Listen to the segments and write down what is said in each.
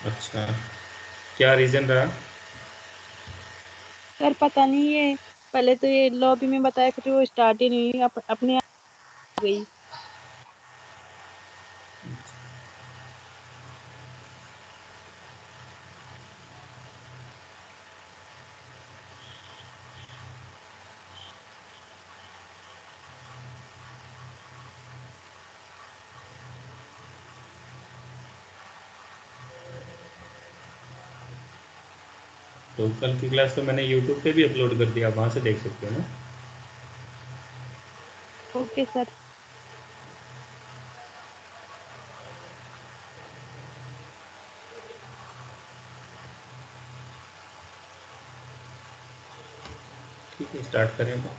अच्छा, क्या रीजन रहा? सर पता नहीं, ये पहले तो ये लॉबी में बताया, फिर वो स्टार्ट ही नहीं हुई, अपने आप हो गई। तो कल की क्लास तो मैंने यूट्यूब पे भी अपलोड कर दिया, वहां से देख सकते हो ना। Okay sir. ठीक है, स्टार्ट करें तो।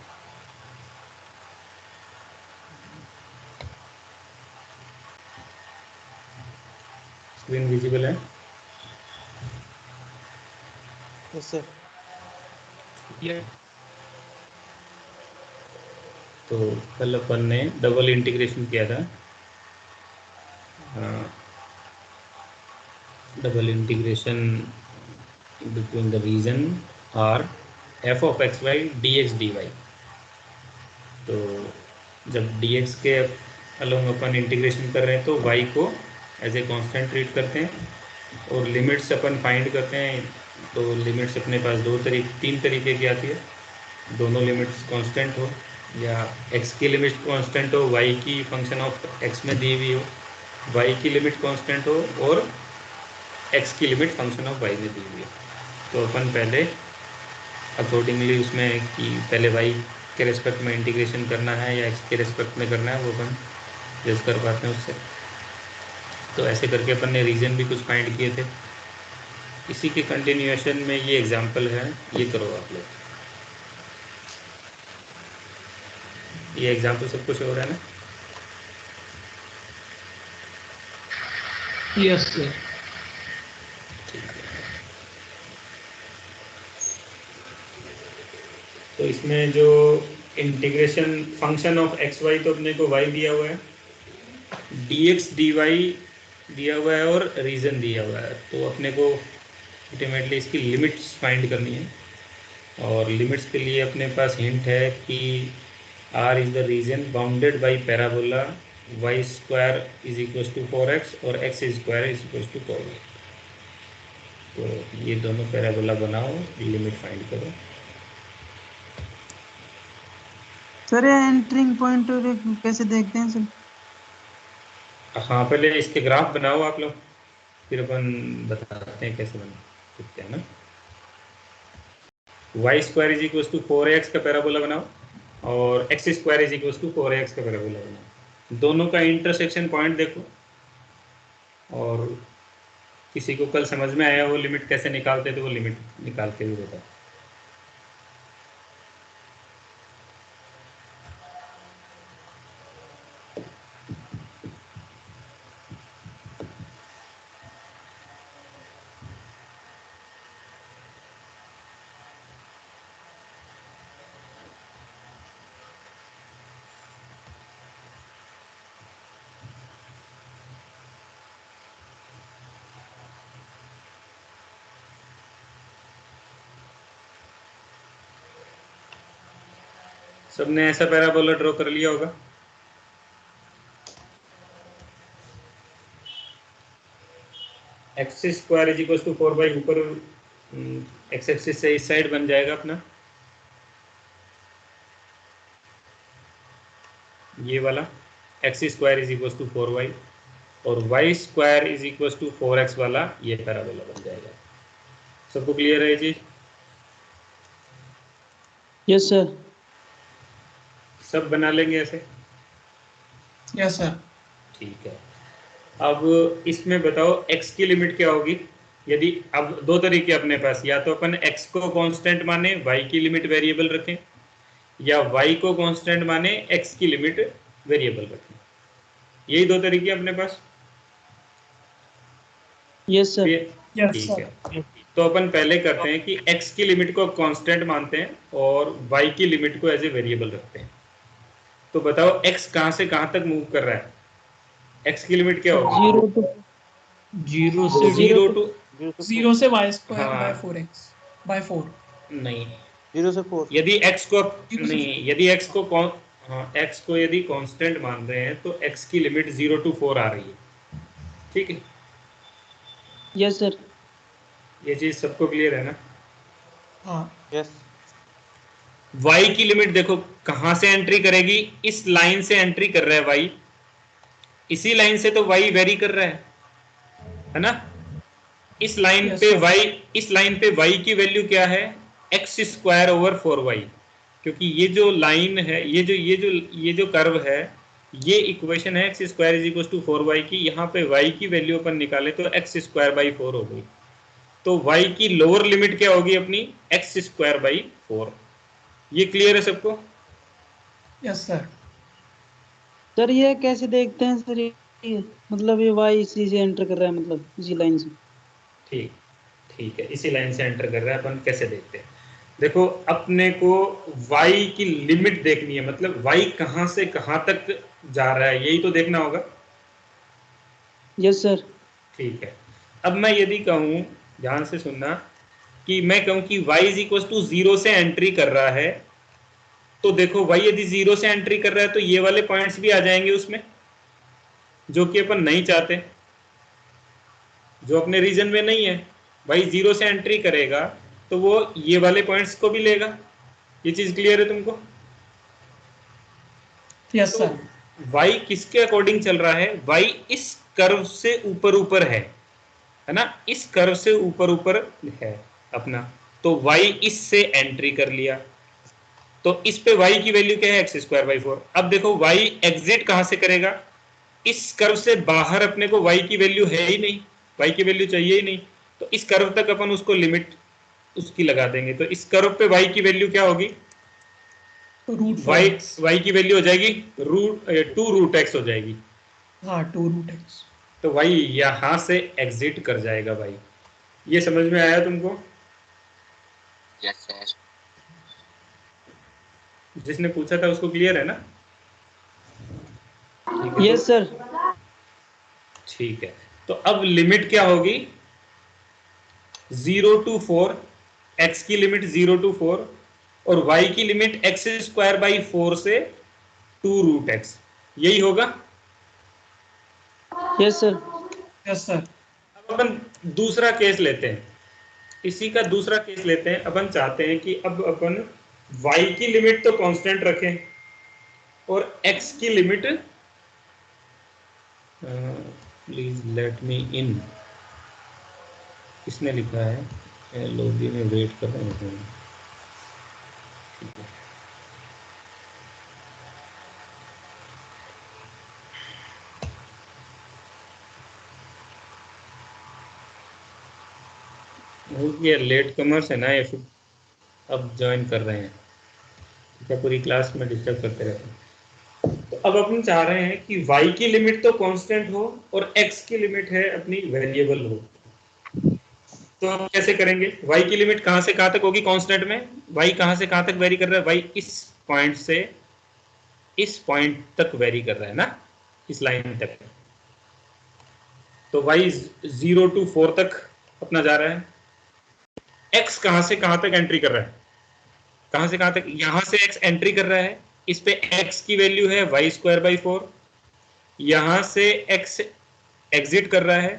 स्क्रीन विजिबल है? Yes sir. तो कल अपन ने डबल इंटीग्रेशन किया था। Double integration between the region R F of x y d x d y. तो जब डी एक्स के अलोंग अपन इंटीग्रेशन कर रहे हैं तो वाई को एज ए कांस्टेंट ट्रीट करते हैं, और लिमिट्स अपन फाइंड करते हैं। तो लिमिट्स अपने पास तीन तरीके की आती है। दोनों लिमिट्स कांस्टेंट हो, या एक्स की लिमिट कांस्टेंट हो, वाई की फंक्शन ऑफ एक्स में दी हुई हो, वाई की लिमिट कांस्टेंट हो, और एक्स की लिमिट फंक्शन ऑफ वाई में दी हुई है। तो अपन पहले अकॉर्डिंगली उसमें कि पहले वाई के रेस्पेक्ट में इंटीग्रेशन करना है या एक्स के रेस्पेक्ट में करना है, वो अपन जज कर पाते हैं उससे। तो ऐसे करके अपन ने रीजन भी कुछ फाइंड किए थे। इसी के कंटिन्यूएशन में ये एग्जांपल है, ये करो आप लोग। ये एग्जांपल सब कुछ हो रहा है ना? Yes sir. तो इसमें जो integration function of x y, तो अपने को वाई दिया हुआ है, डी एक्स डी वाई दिया हुआ है, और रीजन दिया हुआ है। तो अपने को अल्टीमेटली इसकी लिमिट्स फाइंड करनी है। और लिमिट्स के लिए अपने पास हिंट है कि R is the region bounded by parabola y square is equal to 4x और x square is equal to 4y। तो ये दोनों पैराबोला बनाओ, लिमिट फाइंड करो। सर ये एंटरिंग पॉइंट कैसे देखते हैं सर? हाँ, पहले इसके ग्राफ बनाओ आप लोग, फिर अपन बताते हैं कैसे बना सकते हैं ना। Y square is equal to 4x का पैराबोला बनाओ, और x square is equal to 4x का पैराबोला बनाओ। दोनों का इंटरसेक्शन पॉइंट देखो, और किसी को कल समझ में आया वो लिमिट कैसे निकालते, तो वो लिमिट निकाल के भी बताओ। सबने ऐसा पैराबोला ड्रॉ कर लिया होगा। X square is equal to 4 by ऊपर एक्स एक्सिस से इस साइड बन जाएगा अपना ये वाला, x square is equal to 4y, और y square is equal to 4x वाला ये पैराबोला बन जाएगा। सबको क्लियर है ये चीज? Yes sir. सब बना लेंगे ऐसे? Yes sir. ठीक है। अब इसमें बताओ x की लिमिट क्या होगी। यदि अब दो तरीके अपने पास, या तो अपन x को कांस्टेंट माने y की लिमिट वेरिएबल रखें, या y को कांस्टेंट माने x की लिमिट वेरिएबल रखें। यही दो तरीके अपने पास। Yes sir. ठीक है। तो अपन पहले करते हैं कि x की लिमिट को कांस्टेंट मानते हैं और y की लिमिट को एज ए वेरिएबल रखते हैं। तो बताओ x कहां से कहां तक मूव कर रहा है, x की लिमिट क्या होगी? 0 to जीरो से जीरो टू, जीरो से वाई स्क्वायर हाँ बाय 4x बाय 4 नहीं, 0 से 4। यदि x को जीरो से नहीं, यदि x को हाँ x को यदि कांस्टेंट मान रहे हैं तो x की लिमिट 0 to 4 आ रही है, ठीक है। Yes sir. ये चीज सबको क्लियर है ना? हाँ यस। y की लिमिट देखो कहां से एंट्री करेगी, इस लाइन से एंट्री कर रहा है y, इसी लाइन से तो y वेरी कर रहा है ना? इस लाइन Yes, पे sir. y, इस लाइन पे y की वैल्यू क्या है, x स्क्वायर ओवर 4y, क्योंकि ये जो लाइन है, ये जो कर्व है, ये इक्वेशन है x square is equal to 4y की, यहाँ पे y की वैल्यू अपन निकाले तो x स्क्वायर बाई 4 हो गई, तो y की लोअर लिमिट क्या होगी अपनी, x स्क्वायर बाई 4। ये क्लियर है सबको? Yes sir. सर ये कैसे देखते हैं सर, ये मतलब ये वाई इसी से एंटर कर रहा है, मतलब इसी लाइन से? ठीक, ठीक है, इसी लाइन से एंटर कर रहा है, अपन कैसे देखते हैं? देखो अपने को y की लिमिट देखनी है, मतलब y कहां से कहां तक जा रहा है, यही तो देखना होगा। Yes sir. ठीक है, अब मैं यदि कहूं, ध्यान से सुनना, कि मैं कहूं कि y इज इक्वल टू 0 से एंट्री कर रहा है, तो देखो y यदि 0 से एंट्री कर रहा है तो ये वाले पॉइंट्स भी आ जाएंगे उसमें, जो कि अपन नहीं चाहते, जो अपने रीजन में नहीं है। भाई 0 से एंट्री करेगा तो वो ये वाले पॉइंट्स को भी लेगा। ये चीज क्लियर है तुमको? यस तो सर। y किसके अकॉर्डिंग चल रहा है, y इस कर्व से ऊपर ऊपर है ना, इस कर्व से ऊपर ऊपर है अपना, तो y इससे एंट्री कर लिया, तो इस पे y की वैल्यू क्या है, एक्स स्क्वायर बाई 4। अब देखो y एग्जिट कहां से करेगा, इस कर्व से बाहर अपने को y की वैल्यू है ही नहीं, y की वैल्यू चाहिए ही नहीं, तो इस कर्व तक अपन उसको लिमिट उसकी लगा देंगे, तो इस कर्व पे y की वैल्यू क्या होगी, रूट y की वैल्यू हो जाएगी रूट x हो जाएगी, हाँ 2√x। तो y यहां से एग्जिट कर जाएगा भाई। ये समझ में आया तुमको? Yes sir. जिसने पूछा था उसको क्लियर है ना? ठीक है, यस सर। ठीक है, तो अब लिमिट क्या होगी, 0 to 4, x की लिमिट 0 to 4 और y की लिमिट एक्स स्क्वायर बाई 4 से 2√x, यही होगा। Yes sir. Yes sir. अब अपन दूसरा केस लेते हैं, इसी का दूसरा केस लेते हैं। अपन चाहते हैं कि अब अपन y की लिमिट तो कांस्टेंट रखें और x की लिमिट, प्लीज लेट मी इन, किसने लिखा है, लॉबी में वेट कर रहे हैं। ये लेट कमर्स है ना, ये फिर अब ज्वाइन कर रहे हैं, ठीक है, पूरी क्लास में डिस्टर्ब करते रहते हैं। तो अब अपन चाह रहे हैं कि y की लिमिट तो कांस्टेंट हो और x की लिमिट है अपनी वेरिएबल हो, तो हम कैसे करेंगे, y की लिमिट कहां से कहां तक होगी कांस्टेंट में, y कहां से कहां तक वेरी कर रहा है, y इस पॉइंट से इस पॉइंट तक वेरी कर रहा है ना, इस लाइन तक, तो y 0 to 4 तक अपना जा रहा है। x कहां से कहां तक एंट्री कर रहा है, कहां से कहां तक, यहां से x एंट्री कर रहा है, इस पे x की वैल्यू है y स्क्वायर बाई 4, यहां से x एग्जिट कर रहा है,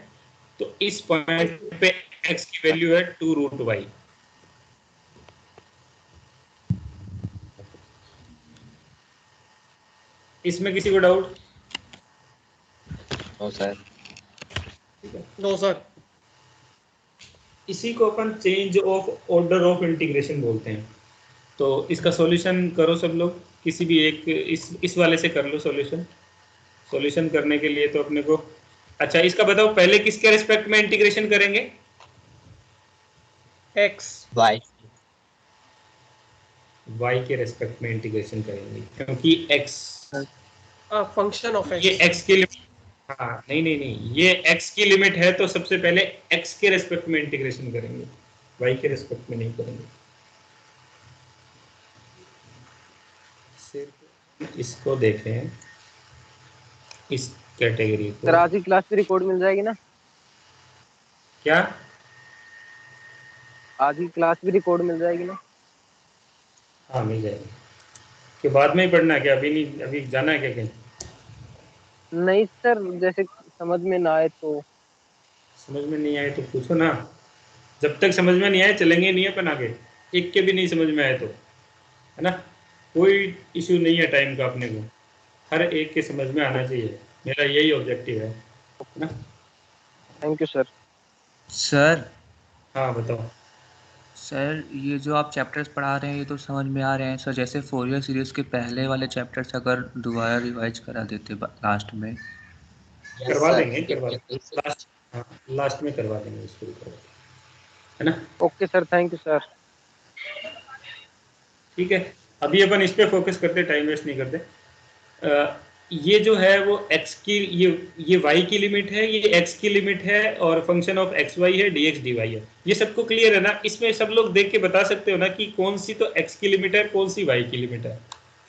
तो इस पॉइंट पे x की वैल्यू है 2√y। इसमें किसी को doubt? No sir. No sir. इसी को अपन change of order of integration बोलते हैं। तो इसका सॉल्यूशन करो सब लोग, किसी भी एक इस वाले से कर लो सॉल्यूशन। सॉल्यूशन करने के लिए तो अपने को, अच्छा इसका बताओ पहले किसके रिस्पेक्ट में इंटीग्रेशन करेंगे, x वाई। y के रिस्पेक्ट में इंटीग्रेशन करेंगे, क्योंकि x, फंक्शन ऑफ ये x की लिमिट, हाँ नहीं नहीं नहीं, ये x की लिमिट है, तो सबसे पहले x के रिस्पेक्ट में इंटीग्रेशन करेंगे, y के रिस्पेक्ट में नहीं करेंगे। सिर्फ इसको देखें, इस कैटेगरी को। सर आज की क्लास की रिकॉर्ड मिल जाएगी ना? क्या? आज की क्लास भी रिकॉर्ड मिल जाएगी ना? हाँ मिल जाएगी। कि बाद में ही पढ़ना है क्या? अभी नहीं, अभी जाना है क्या कहीं? नहीं सर, जैसे समझ में ना आए तो। समझ में नहीं आए तो पूछो ना। जब तक समझ में नहीं आए चलेंगे नहीं अपन आगे। एक के भी नहीं समझ में आए तो, है ना? कोई इशू नहीं है टाइम का अपने को, हर एक के समझ में आना चाहिए। मेरा यही ऑब्जेक्टिव है ना? Thank you sir. सर हाँ बताओ। सर ये जो आप चैप्टर्स पढ़ा रहे हैं ये तो समझ में आ रहे हैं सर। जैसे फोरियर सीरीज के पहले वाले चैप्टर्स अगर दोबारा रिवाइज करा देते लास्ट में। करवा देंगे, करवा देंगे लास्ट। हाँ लास्ट में करवा देंगे, इसको भी करवा देंगे, है ना? Okay sir, thank you sir. ठीक है, अभी अपन इस पे फोकस करते, टाइम वेस्ट नहीं करते। ये जो है वो x की, ये y की लिमिट है, ये x की लिमिट है, और फंक्शन ऑफ एक्स वाई है, dx dy है। ये सबको क्लियर है ना? इसमें सब लोग देख के बता सकते हो ना कि कौन सी तो x की लिमिट है, कौन सी y की लिमिट है?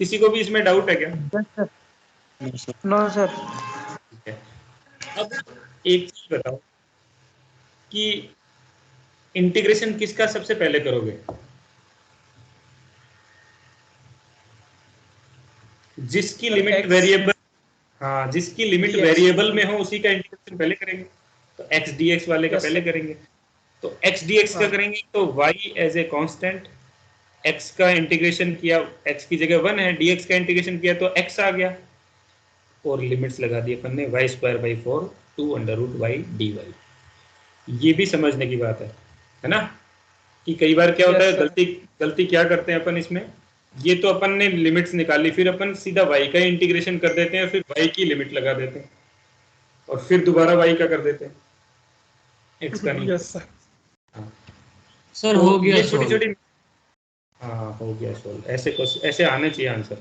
किसी को भी इसमें डाउट है क्या? No sir. ठीक है, अब एक चीज बताओ कि इंटीग्रेशन किसका सबसे पहले करोगे? जिसकी लिमिट वेरिएबल, हाँ जिसकी लिमिट वेरिएबल में हो उसी का इंटीग्रेशन पहले करेंगे। तो x dx वाले का पहले करेंगे। तो x dx का करेंगे तो y as a constant, x का इंटीग्रेशन किया, x की जगह 1 है, dx का इंटीग्रेशन किया तो x आ गया, और लिमिट्स लगा दी अपन ने y²/4 2√y dy। ये भी समझने की बात है ना? कि कई बार क्या होता है, गलती क्या करते हैं अपन इसमें, ये तो अपन ने लिमिट्स निकाली, फिर अपन सीधा y का इंटीग्रेशन कर देते हैं, फिर y की लिमिट लगा देते हैं, और फिर दोबारा y का कर देते हैं, x का नहीं। Yes sir. हाँ। सर तो हो गया ये छोटी सॉल्व। छोटी, हाँ हो गया सॉल्व। ऐसे क्वेश्चन ऐसे आने चाहिए आंसर।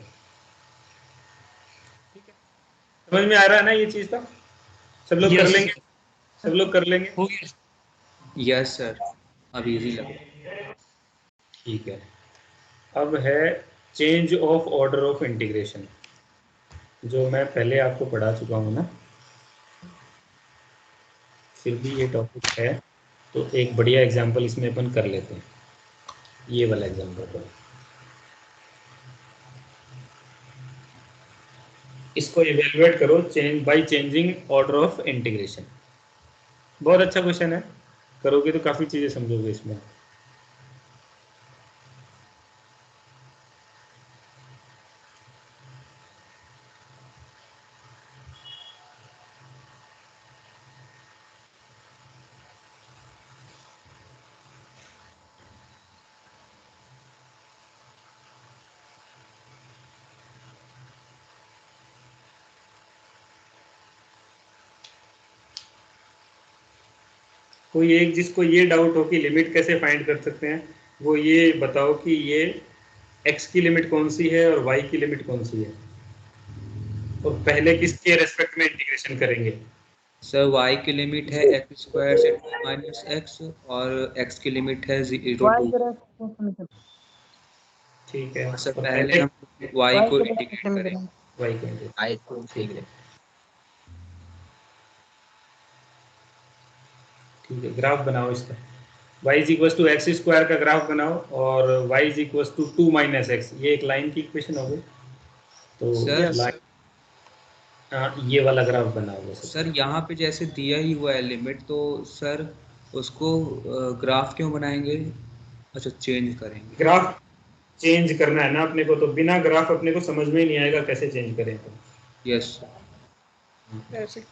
ठीक है, समझ में आ रहा है ना ये चीज? तो सब लोग कर लेंगे, सब लोग कर लेंगे। हो गया। यस सर, अब इजी लगा। ठीक है, अब है change of order of integration, जो मैं पहले आपको पढ़ा चुका हूँ ना, फिर भी ये टॉपिक है तो एक बढ़िया एग्जांपल इसमें अपन कर लेते हैं। ये वाला एग्जांपल पर इसको इवेलुएट करो, change by changing order of integration. बहुत अच्छा क्वेश्चन है, करोगे तो काफ़ी चीज़ें समझोगे इसमें। कोई एक जिसको ये डाउट हो कि लिमिट कैसे फाइंड कर सकते हैं, वो ये बताओ कि ये x की लिमिट कौन सी है और y की लिमिट कौन सी है, और पहले किसके रेस्पेक्ट में इंटीग्रेशन करेंगे? सर y की लिमिट है x² से 2 - x, और x की लिमिट है 0 to। ठीक है, सर तो पहले हम y को इंटीग्रेट करेंगे। y को इंटीग्रेट, ठीक है, ग्राफ बनाओ इसका। y = x² का ग्राफ बनाओ, और y = 2 - x, ये एक लाइन की इक्वेशन हो गई। तो सर लाइन, हाँ ये वाला ग्राफ बनाओगे सर यहाँ पे जैसे दिया ही हुआ है लिमिट, तो सर उसको ग्राफ क्यों बनाएंगे? अच्छा चेंज करेंगे। ग्राफ चेंज करना है ना अपने को, तो बिना ग्राफ अपने को समझ में ही नहीं आएगा कैसे चेंज करें। तो यस ऐसे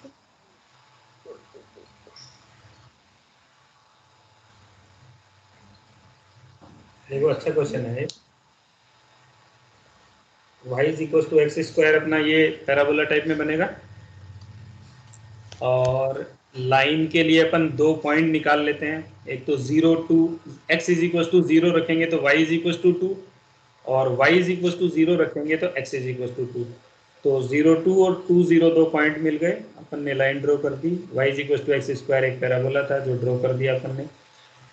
देखो अच्छा क्वेश्चन है। y = x² अपना ये पैराबोला टाइप में बनेगा, और लाइन के लिए अपन 2 पॉइंट निकाल लेते हैं। एक तो 0 to x = 0 रखेंगे तो y = 2, और y = 0 रखेंगे तो x = 2। तो 0 2 और 2 0 2 पॉइंट मिल गए, अपन ने लाइन ड्रॉ कर दी। y = x² एक पैराबोला था जो ड्रॉ कर दिया अपन ने।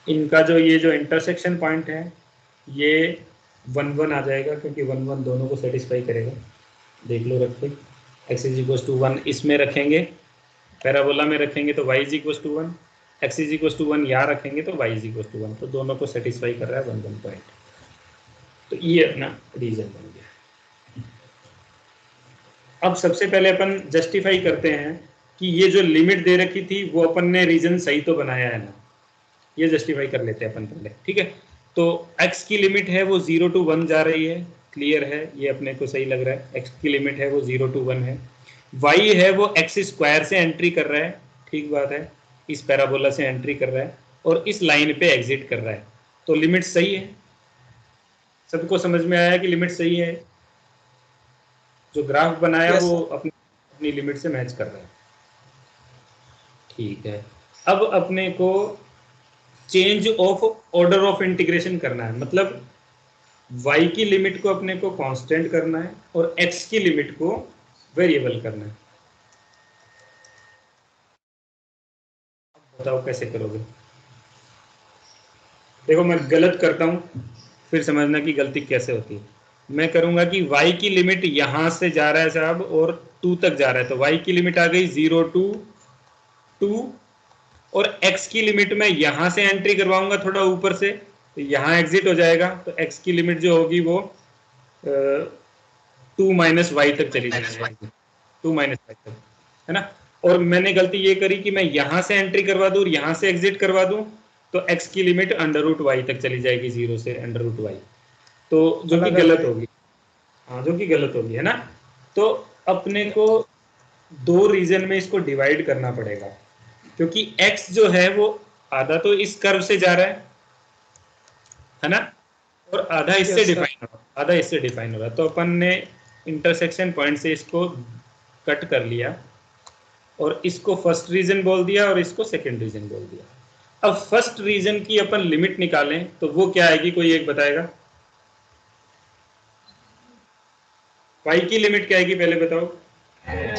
इनका जो ये जो इंटरसेक्शन पॉइंट है ये 1 1 आ जाएगा, क्योंकि 1 1 दोनों को सेटिस्फाई करेगा। देख लो रख के, x = 1 इसमें रखेंगे, पैराबोला में रखेंगे तो y = 1, x is equal to 1 यहाँ रखेंगे तो y इज इक्वल टू 1, तो दोनों को सेटिस्फाई कर रहा है 1 पॉइंट। तो ये अपना रीजन बन गया। अब सबसे पहले अपन जस्टिफाई करते हैं कि ये जो लिमिट दे रखी थी वो अपन ने रीजन सही तो बनाया है ना, ये जस्टिफाई कर लेते हैं अपन पहले, ठीक है। तो x की लिमिट है वो 0 to 1 जा रही है, क्लियर है, ये अपने को सही लग रहा है। x की लिमिट है वो 0 to 1 है। y है वो x स्क्वायर से एंट्री कर रहा है, ठीक बात है, इस पैराबोला से एंट्री कर रहा है और इस लाइन पे एग्जिट कर रहा है, तो लिमिट सही है। सबको समझ में आया कि लिमिट सही है, जो ग्राफ बनाया Yes, वो अपनी लिमिट से मैच कर रहा है, ठीक है। अब अपने को change of order of integration करना है, मतलब y की लिमिट को अपने को कांस्टेंट करना है और x की लिमिट को वेरिएबल करना है। बताओ कैसे करोगे? देखो मैं गलत करता हूं, फिर समझना कि गलती कैसे होती है। मैं करूंगा कि y की लिमिट यहां से जा रहा है साहब और 2 तक जा रहा है, तो y की लिमिट आ गई 0 to 2 और x की लिमिट में यहां से एंट्री करवाऊंगा थोड़ा ऊपर से, तो यहां एग्जिट हो जाएगा, तो x की लिमिट जो होगी वो 2 माइनस वाई तक चली जाएगी, 2 माइनस वाई तक, है ना। और मैंने गलती ये करी कि मैं यहां से एंट्री करवा दूं और यहां से एग्जिट करवा दूं, तो x की लिमिट अंडर रूट वाई तक चली जाएगी, 0 से अंडर रूट वाई, तो जो कि गलत होगी, हाँ जो कि गलत होगी, है ना। तो अपने को 2 रीजन में इसको डिवाइड करना पड़ेगा, क्योंकि x जो है वो आधा तो इस कर्व से जा रहा है ना, और आधा इससे Yes, sir. डिफाइन हो रहा है, आधा इससे डिफाइन हो रहा है। तो अपन ने इंटरसेक्शन पॉइंट से इसको कट कर लिया और इसको फर्स्ट रीजन बोल दिया और इसको सेकंड रीजन बोल दिया। अब फर्स्ट रीजन की अपन लिमिट निकालें तो वो क्या आएगी, कोई एक बताएगा? y की लिमिट क्या आएगी पहले बताओ?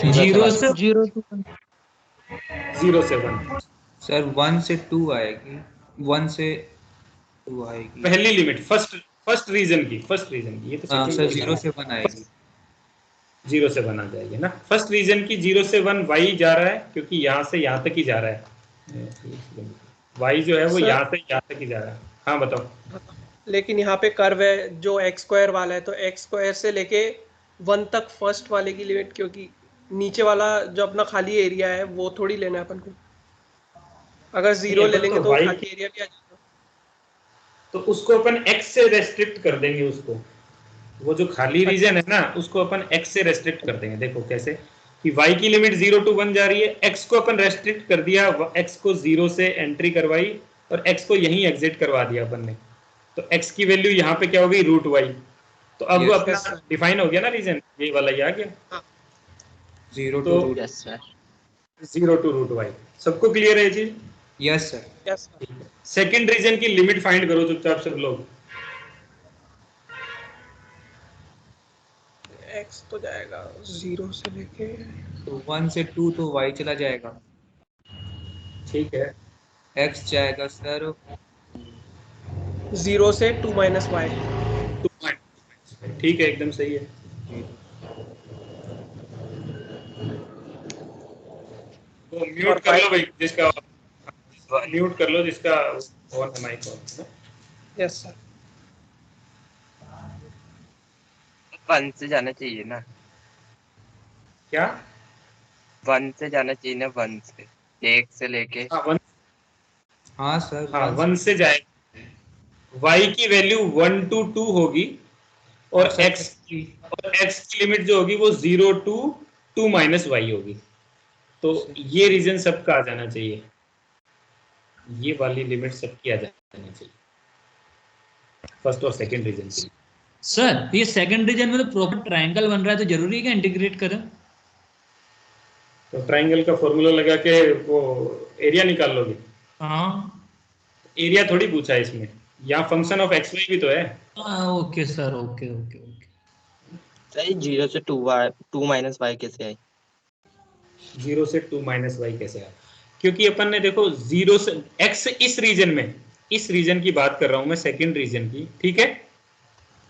0 से 1। 0 से 1। सर 1 से 2 आएगी, 1 से 2 आएगी। पहली लिमिट फर्स्ट रीजन की ये तो हाँ second सर, रीजन 0 से 1 आएगी। 0 से 1 आ जाएगी ना। फर्स्ट रीजन की 0 से 1 y जा रहा है, क्योंकि यहाँ से यहाँ तक ही जा रहा है, y जो है वो Sir? यहाँ से यहाँ तक ही जा रहा है। हाँ बताओ। लेकिन यहाँ पे कर्व है जो एक्स स्क्वायर वाला है, तो एक्स स्क्वायर से लेके 1 तक फर्स्ट वाले की लिमिट, क्योंकि नीचे वाला जो अपना खाली एरिया है वो थोड़ी लेना है अपन को। अगर 0 ले लेंगे तो y खाली एरिया भी आ जाएगा। तो उसको अपन x से रेस्ट्रिक्ट कर देंगे, उसको वो जो खाली रीजन है ना उसको अपन x से रेस्ट्रिक्ट कर देंगे। देखो कैसे कि y की लिमिट 0 to 1 जा रही है, x को अपन रेस्ट्रिक्ट कर दिया, x को 0 से एंट्री करवाई और x को यहीं एग्जिट करवा दिया अपन ने, तो x की वैल्यू यहाँ पे क्या हो गई, रूट y। तो अब वो Yes, अपना sir. डिफाइन हो गया ना रीजन, ये वाला ये आ गया 0 तो to root। Yes sir. 0 to root y। सबको क्लियर है ये चीज? Yes sir. Yes second region की लिमिट फाइंड करो चुपचाप सब लोग। एक्स तो जाएगा 0 से लेके, तो 1 से 2 तो y चला जाएगा, ठीक है, x जाएगा सर 0 से 2 माइनस वाई। ठीक है, एकदम सही है। तो म्यूट कर लो भाई, जिसका म्यूट कर लो जिसका ऑन है माइक ऑन। Yes sir. 1 से जाना चाहिए ना, क्या? 1 से जाना चाहिए ना, 1 से 1 से लेके। हाँ 1, हाँ सर, हाँ 1 से जाएगा। y की वैल्यू 1 to 2 होगी और x की लिमिट जो होगी वो 0 to 2 माइनस वाई होगी। तो ये रीजन सबका आ जाना चाहिए, ये वाली लिमिट सबकी आ जानी चाहिए, फर्स्ट और सेकंड रीजन की। सर ये सेकंड रीजन में तो प्रॉपर ट्रायंगल बन रहा है, तो जरूरी है कि इंटीग्रेट करें? तो ट्रायंगल का फॉर्मूला लगा के वो एरिया निकाल लोगे? हाँ एरिया थोड़ी पूछा है इसमें, यहाँ फंक्शन ऑफ एक्स वाई भी तो है। Okay sir, okay okay okay. सही, 0 से 2 माइनस वाई कैसे आई? 0 से 2 माइनस वाई कैसे आया? क्योंकि अपन ने देखो 0 से x इस रीजन में, इस रीजन की बात कर रहा हूं मैं, सेकंड रीजन की, ठीक है,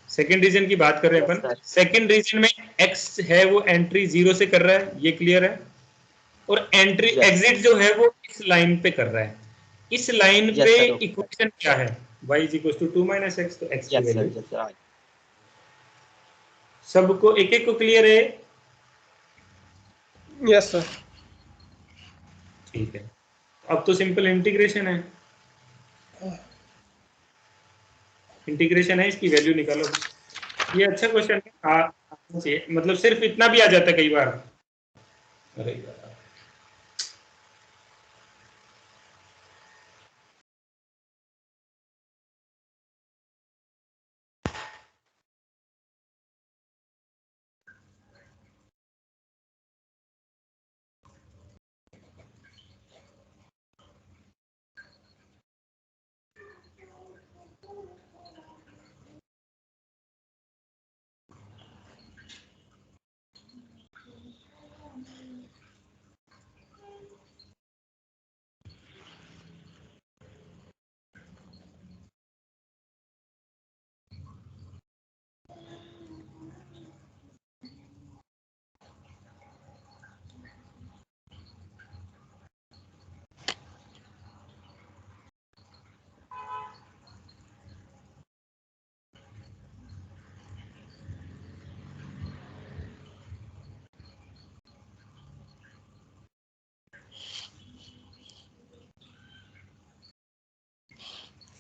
सेकंड रीजन की बात कर रहे हैं अपन। सेकंड रीजन में x है वो एंट्री 0 से कर रहा है, ये क्लियर है, और एंट्री एग्जिट जो है वो इस लाइन पे कर रहा है। इस लाइन Yes, पे sir, okay. इक्वेशन क्या है? y is equals to 2 minus x, तो x की Yes, sir. Value Yes, sir. सबको एक एक को क्लियर है? Yes sir. ठीक है, अब तो सिंपल इंटीग्रेशन है, इंटीग्रेशन है, इसकी वैल्यू निकालो। ये अच्छा क्वेश्चन है, मतलब सिर्फ इतना भी आ जाता है कई बार। अरे यार,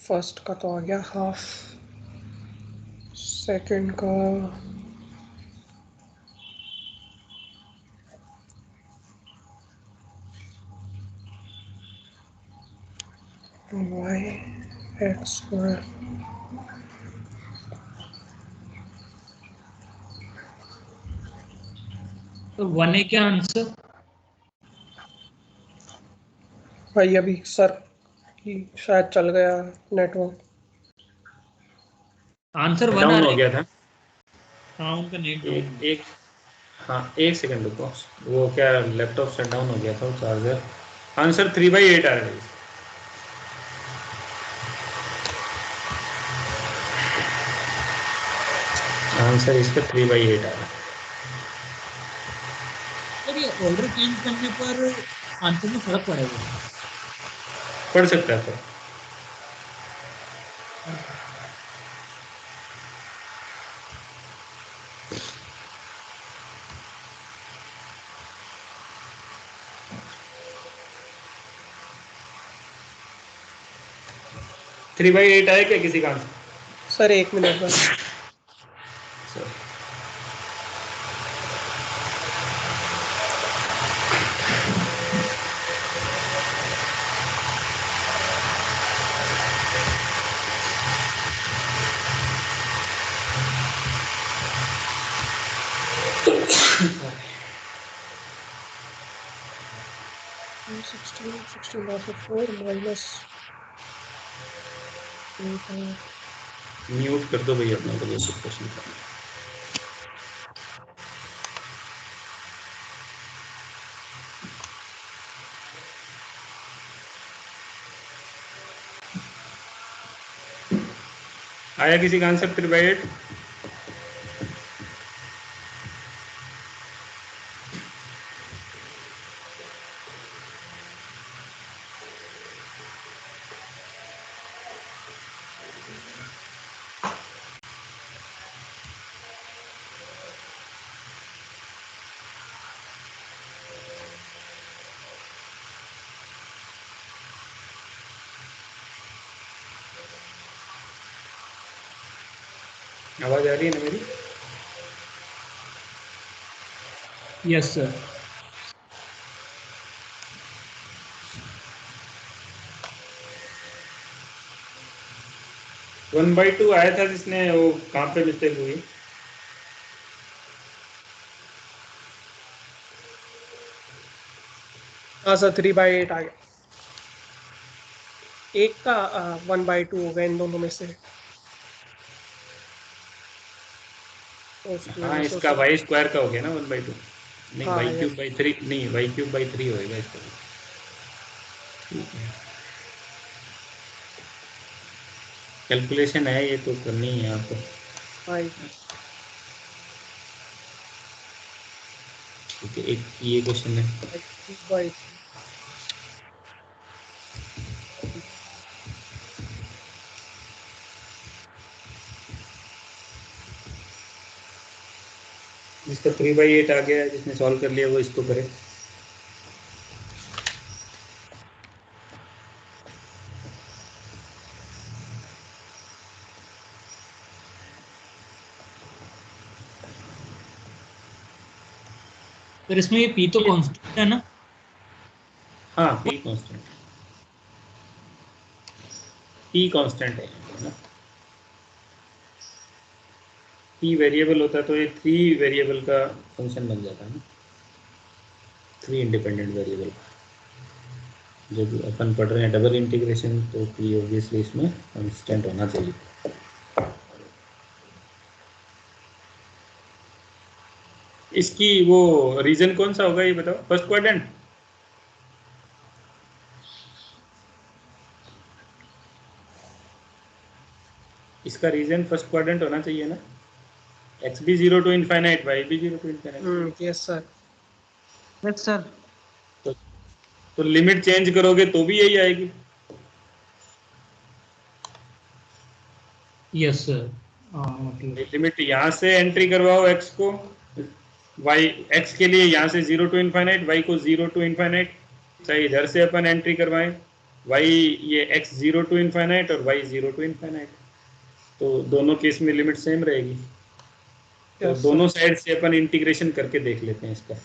फर्स्ट का तो आ गया हाफ, सेकंड का y x स्क्वायर, तो 1 है क्या आंसर? भाई अभी सर की शायद चल गया नेटवर्क। आंसर 1 आ डाउन रहा हो है। गया था। हाँ, उनका नेट डाउन। एक हाँ, एक सेकंड रुको, वो क्या लैपटॉप शट डाउन हो गया था, चार्जर। आंसर 3/8 आ रहा है। आंसर इसका 3/8 आ रहा है। सर ये ऑर्डर चेंज करने पर आंसर में फर्क पड़ेगा? पढ़ सकता है तो। 3/8 आया क्या किसी का आंसर? सर एक मिनट बस। सर म्यूट कर दो भैया अपना, तो बेसिक क्वेश्चन करना। आया किसी का आंसर 3/8? आवाज आ रही है ना मेरी? Yes sir. One by two आया था जिसने, वो कहाँ पे मिस्टेक हुई? हाँ सर 3/8 आ गया। एक का 1/2 हो गया इन दोनों में से। तो उसकी हाँ, वजह से इसका वाई स्क्वायर का हो गया ना 1/2। नहीं, हाँ y³/3 नहीं, y³/3 होएगा इसका। कैलकुलेशन है, ये तो करनी है आपको। हाँ ठीक है, एक ये क्वेश्चन है। जिसका 3/8 आ गया है, जिसने सॉल्व कर लिया वो इसको करे। फिर इसमें ये पी तो कांस्टेंट है ना? हाँ, पी कांस्टेंट, पी कांस्टेंट है ना। पी वेरिएबल होता तो ये 3 वेरिएबल का फंक्शन बन जाता है ना, 3 इंडिपेंडेंट वेरिएबल। जब अपन पढ़ रहे हैं डबल इंटीग्रेशन तो पी ऑब्वियसली इसमें कांस्टेंट होना चाहिए। इसकी वो रीजन कौन सा होगा ये बताओ, फर्स्ट क्वाड्रेंट? इसका रीजन फर्स्ट क्वाड्रेंट होना चाहिए ना, x भी 0 to इनफाइनाइट, y भी 0 to infinite. Yes sir. Yes sir. तो लिमिट चेंज करोगे तो भी यही आएगी। Yes sir. मतलब लिमिट यहाँ से एंट्री करवाओ x को, y x के लिए यहाँ से 0 to इनफाइनाइट, y को 0 to इनफाइनाइट, चाहे इधर से अपन एंट्री करवाएं, y ये x 0 to इनफाइनाइट और y 0 to इनफाइनाइट, तो दोनों केस में लिमिट सेम रहेगी। तो Yes, दोनों साइड से अपन इंटीग्रेशन करके देख लेते हैं इसका।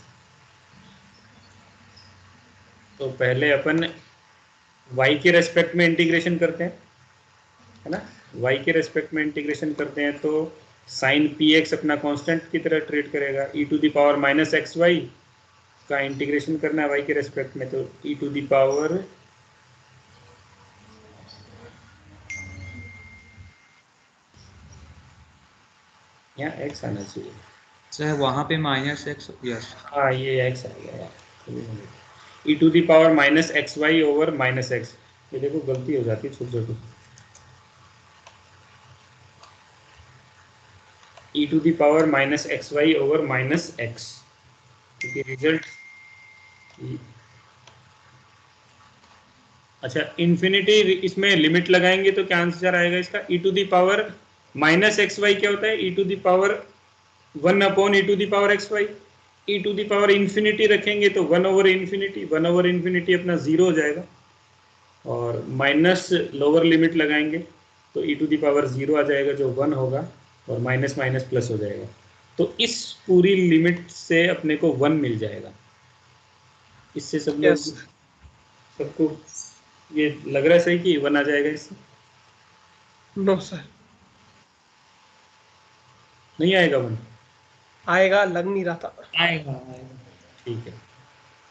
तो पहले अपन y के रेस्पेक्ट में इंटीग्रेशन करते हैं, है ना। y के रेस्पेक्ट में इंटीग्रेशन करते हैं तो साइन px अपना कांस्टेंट की तरह ट्रीट करेगा। e to the power minus x y का इंटीग्रेशन करना है y के रेस्पेक्ट में, तो e टू द पावर यहाँ x आना चाहिए सर वहाँ पे -x, यस। हाँ ये x आ गया यार, e to the power minus x y over minus x. ये देखो गलती हो जाती है छोटी छोटी, e to the power minus x y over minus x, क्योंकि रिजल्ट अच्छा इन्फिनिटी, इसमें लिमिट लगाएंगे तो क्या आंसर आएगा इसका, e to the power minus x y क्या होता है, e to the power 1 upon e to the power x y. e to the power infinity रखेंगे तो 1 ओवर इन्फिनिटी, 1 ओवर इन्फिनिटी अपना 0 हो जाएगा, और माइनस लोअर लिमिट लगाएंगे तो e टू द पावर 0 आ जाएगा जो 1 होगा, और माइनस माइनस प्लस हो जाएगा। तो इस पूरी लिमिट से अपने को 1 मिल जाएगा। इससे सब लोग Yes. सबको ये लग रहा है सही कि 1 आ जाएगा इससे? नो सर, नहीं आएगा 1? आएगा लग नहीं रहा था। आएगा। ठीक है,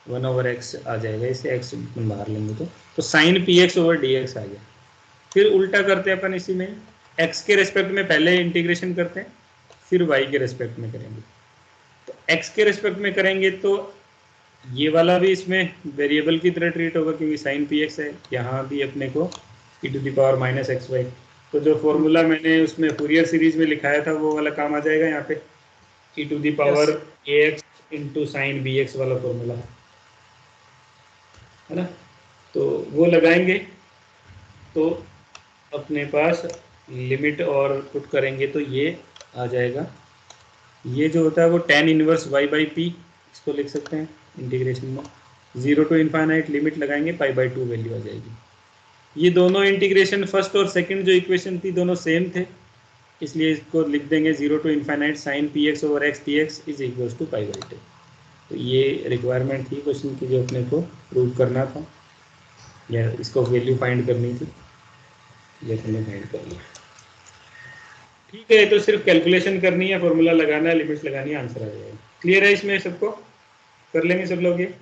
1 ओवर एक्स आ जाएगा, इसे x बाहर लेंगे तो sine P X over D X आ गया। फिर उल्टा करते हैं अपन, इसी में x के रेस्पेक्ट में पहले इंटीग्रेशन करते हैं, फिर y के रेस्पेक्ट में करेंगे। तो x के रेस्पेक्ट में करेंगे तो ये वाला भी इसमें वेरिएबल की तरह ट्रीट होगा क्योंकि साइन पी एक्स है, यहाँ भी अपने को e to the power minus x y. तो जो फॉर्मूला मैंने उसमें फूरियर सीरीज में लिखाया था वो वाला काम आ जाएगा यहाँ पे, e to the power a x into sine b x वाला फॉर्मूला है ना। तो वो लगाएंगे तो अपने पास लिमिट और पुट करेंगे तो ये आ जाएगा, ये जो होता है वो tan inverse y by P, इसको लिख सकते हैं इंटीग्रेशन में, 0 टू इनफाइनाइट लिमिट लगाएंगे π/2 वैल्यू आ जाएगी। ये दोनों इंटीग्रेशन फर्स्ट और सेकंड जो इक्वेशन थी दोनों सेम थे, इसलिए इसको लिख देंगे 0 to infinite sine P X over X D X is equals to π/2। तो ये रिक्वायरमेंट थी क्वेश्चन की जो अपने को प्रूव करना था, या इसको वैल्यू फाइंड करनी थी, ये हमने फाइंड कर लिया। ठीक है, तो सिर्फ कैलकुलेशन करनी है, फॉर्मूला लगाना है, लिमिट्स लगानी है, आंसर आ जाएगा। क्लियर है इसमें सबको? कर लेंगे सब लोग ये?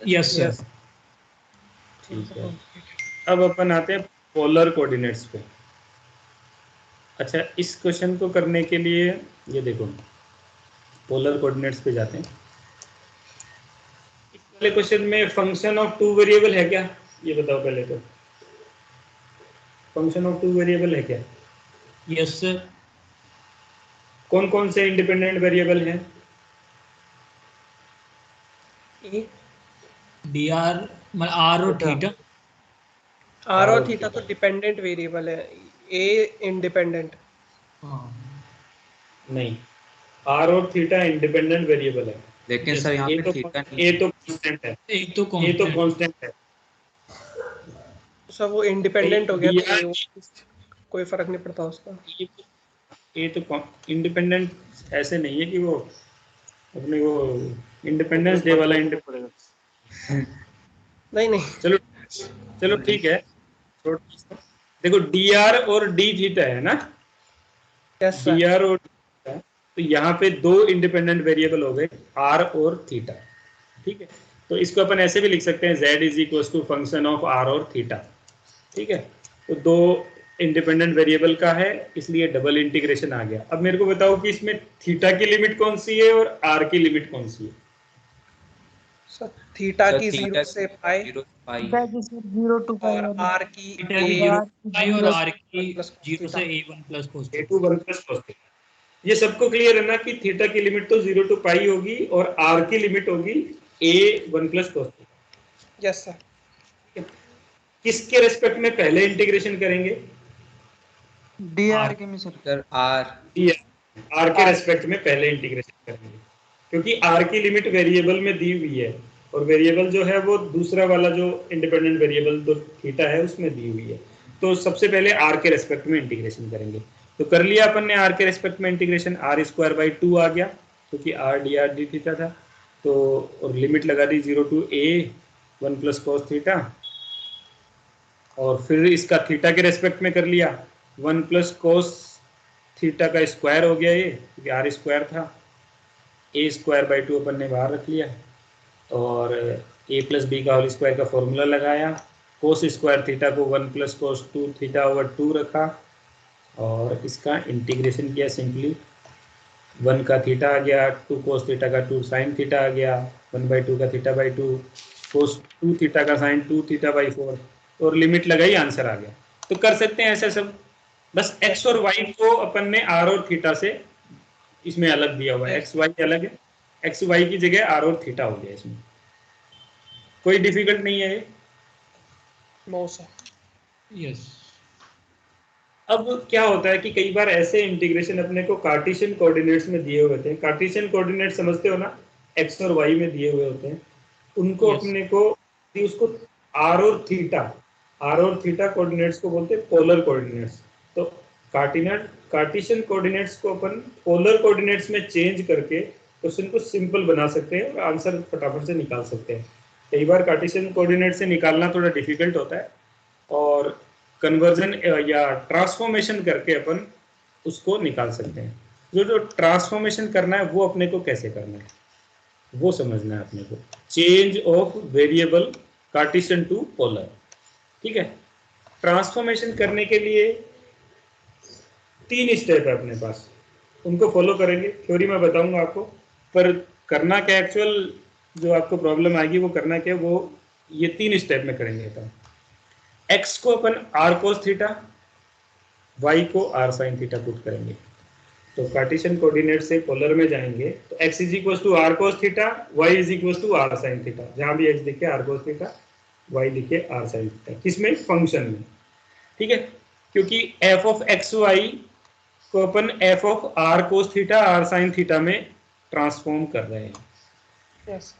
Yes sir. ठीक है, अब अपन आते हैं पोलर कोऑर्डिनेट्स पे। अच्छा, इस क्वेश्चन को करने के लिए ये देखो, पोलर कोऑर्डिनेट्स पे जाते हैं। इस वाले क्वेश्चन में फंक्शन ऑफ 2 वेरिएबल है क्या, ये बताओ पहले तो। फंक्शन ऑफ 2 वेरिएबल है क्या? Yes sir. कौन कौन से इंडिपेंडेंट वेरिएबल हैं? डी आर मतलब आर और थीटा। आर और थीटा तो डिपेंडेंट वेरिएबल है, ए इंडिपेंडेंट। हाँ नहीं, आर और थीटा इंडिपेंडेंट वेरिएबल है, लेकिन सर यहाँ ए पे तो थीटा ए तो कांस्टेंट है, एक तो ए तो कांस्टेंट कांस्टेंट है। सर वो इंडिपेंडेंट हो गया तो dr कोई फर्क नहीं पड़ता उसका। ए तो इंडिपेंडेंट ऐसे नहीं है कि वो अपने वो इंडिपेंडेंस डे वाला नहीं नहीं चलो चलो ठीक है, देखो डी आर और डी थीटा है ना, यस सर डी आर और थीटा, तो यहाँ पे दो इंडिपेंडेंट वेरिएबल हो गए आर और थीटा, ठीक है। तो इसको अपन ऐसे भी लिख सकते हैं z is equal to function of R और थीटा, ठीक है। तो दो इंडिपेंडेंट वेरिएबल का है इसलिए डबल इंटीग्रेशन आ गया। अब मेरे को बताओ कि इसमें थीटा की लिमिट कौन सी है और आर की लिमिट कौन सी है। सर थीटा सर, की थीटा 0 से पाई 0 पाई थीटा की सर 0 टू पाई और वाली। आर की थीटा की a 0 पाई और आर की प्लस 0 से a1 plus cos a to one plus cos theta. ये सबको क्लियर है ना कि थीटा की लिमिट तो 0 टू पाई होगी और आर की लिमिट होगी a1 plus cos theta. Yes sir. किसके रेस्पेक्ट में पहले इंटीग्रेशन करेंगे, डी आर के में सर। सर आर आर के रेस्पेक्ट में पहले इंटीग्रेशन करेंगे, क्योंकि आर की लिमिट वेरिएबल में दी हुई है और वेरिएबल जो है वो दूसरा वाला जो इंडिपेंडेंट वेरिएबल जो थीटा है उसमें दी हुई है। तो सबसे पहले आर के रेस्पेक्ट में इंटीग्रेशन करेंगे। तो कर लिया अपन ने आर के रेस्पेक्ट में इंटीग्रेशन, आर स्क्वायर बाई 2 आ गया क्योंकि आर डी थीटा था। तो और लिमिट लगा दी 0 to a1 plus cos theta, और फिर इसका थीटा के रेस्पेक्ट में कर लिया 1 प्लस कॉस थीटा का स्क्वायर हो गया ये, क्योंकि आर स्क्वायर था, ए स्क्वायर बाई 2 अपन ने बाहर रख लिया, और ए प्लस बी का होल स्क्वायर का फॉर्मूला लगाया, कोस स्क्वायर थीटा को 1 प्लस कोस 2 थीटा ओवर 2 रखा और इसका इंटीग्रेशन किया सिंपली। 1 का थीटा आ गया, 2 कोस थीटा का 2 साइन थीटा आ गया, 1/2 का थीटा बाई 2 कोस 2 थीटा का साइन 2 थीटा बाई 4, और लिमिट लगाई, आंसर आ गया। तो कर सकते हैं ऐसा सब, बस एक्स और वाई को अपन ने आर और थीटा से इसमें अलग दिया हुआ है, एक्स वाई अलग है, एक्स वाई की जगह आर और थीटा हो गया इसमें, कोई डिफिकल्ट नहीं है ये। No sir. यस। अब क्या होता है कि कई बार ऐसे इंटीग्रेशन अपने को कार्टेशियन कोऑर्डिनेट्स में दिए हुए होते हैं, कार्टेशियन कोऑर्डिनेट समझते हो ना, एक्स और वाई में दिए हुए होते हैं, उनको Yes. अपने को उसको आर और थीटा कोऑर्डिनेट्स को बोलते हैं पोलर कोऑर्डिनेट्स। तो कार्टेशियन कोऑर्डिनेट्स को अपन पोलर कोऑर्डिनेट्स में चेंज करके क्वेश्चन को सिंपल बना सकते हैं और आंसर फटाफट से निकाल सकते हैं। कई बार कार्टेशियन कोऑर्डिनेट से निकालना थोड़ा डिफिकल्ट होता है, और कन्वर्जन या ट्रांसफॉर्मेशन करके अपन उसको निकाल सकते हैं। जो ट्रांसफॉर्मेशन करना है वो अपने को कैसे करना है वो समझना है अपने को। Change of variable Cartesian to polar, ठीक है। ट्रांसफॉर्मेशन करने के लिए 3 स्टेप है अपने पास, उनको फॉलो करेंगे, थ्योरी में बताऊंगा आपको, पर करना क्या एक्चुअल जो आपको प्रॉब्लम आएगी वो करना क्या, वो ये 3 स्टेप में करेंगे अपन। एक्स को अपन आर कोस थीटा, वाई को आर साइन थीटा पुट करेंगे। तो कार्टेशियन कोऑर्डिनेट से पोलर में जाएंगे तो x is equal to R cos theta, y is equal to R sine theta, जहां भी x दिखे आर कोस थीटा, y दिखे आर साइन थीटा, किसमें, फंक्शन में, ठीक है। क्योंकि f ऑफ एक्स वाई को अपन f of R cos theta R sine theta में ट्रांसफॉर्म कर रहे हैं। यस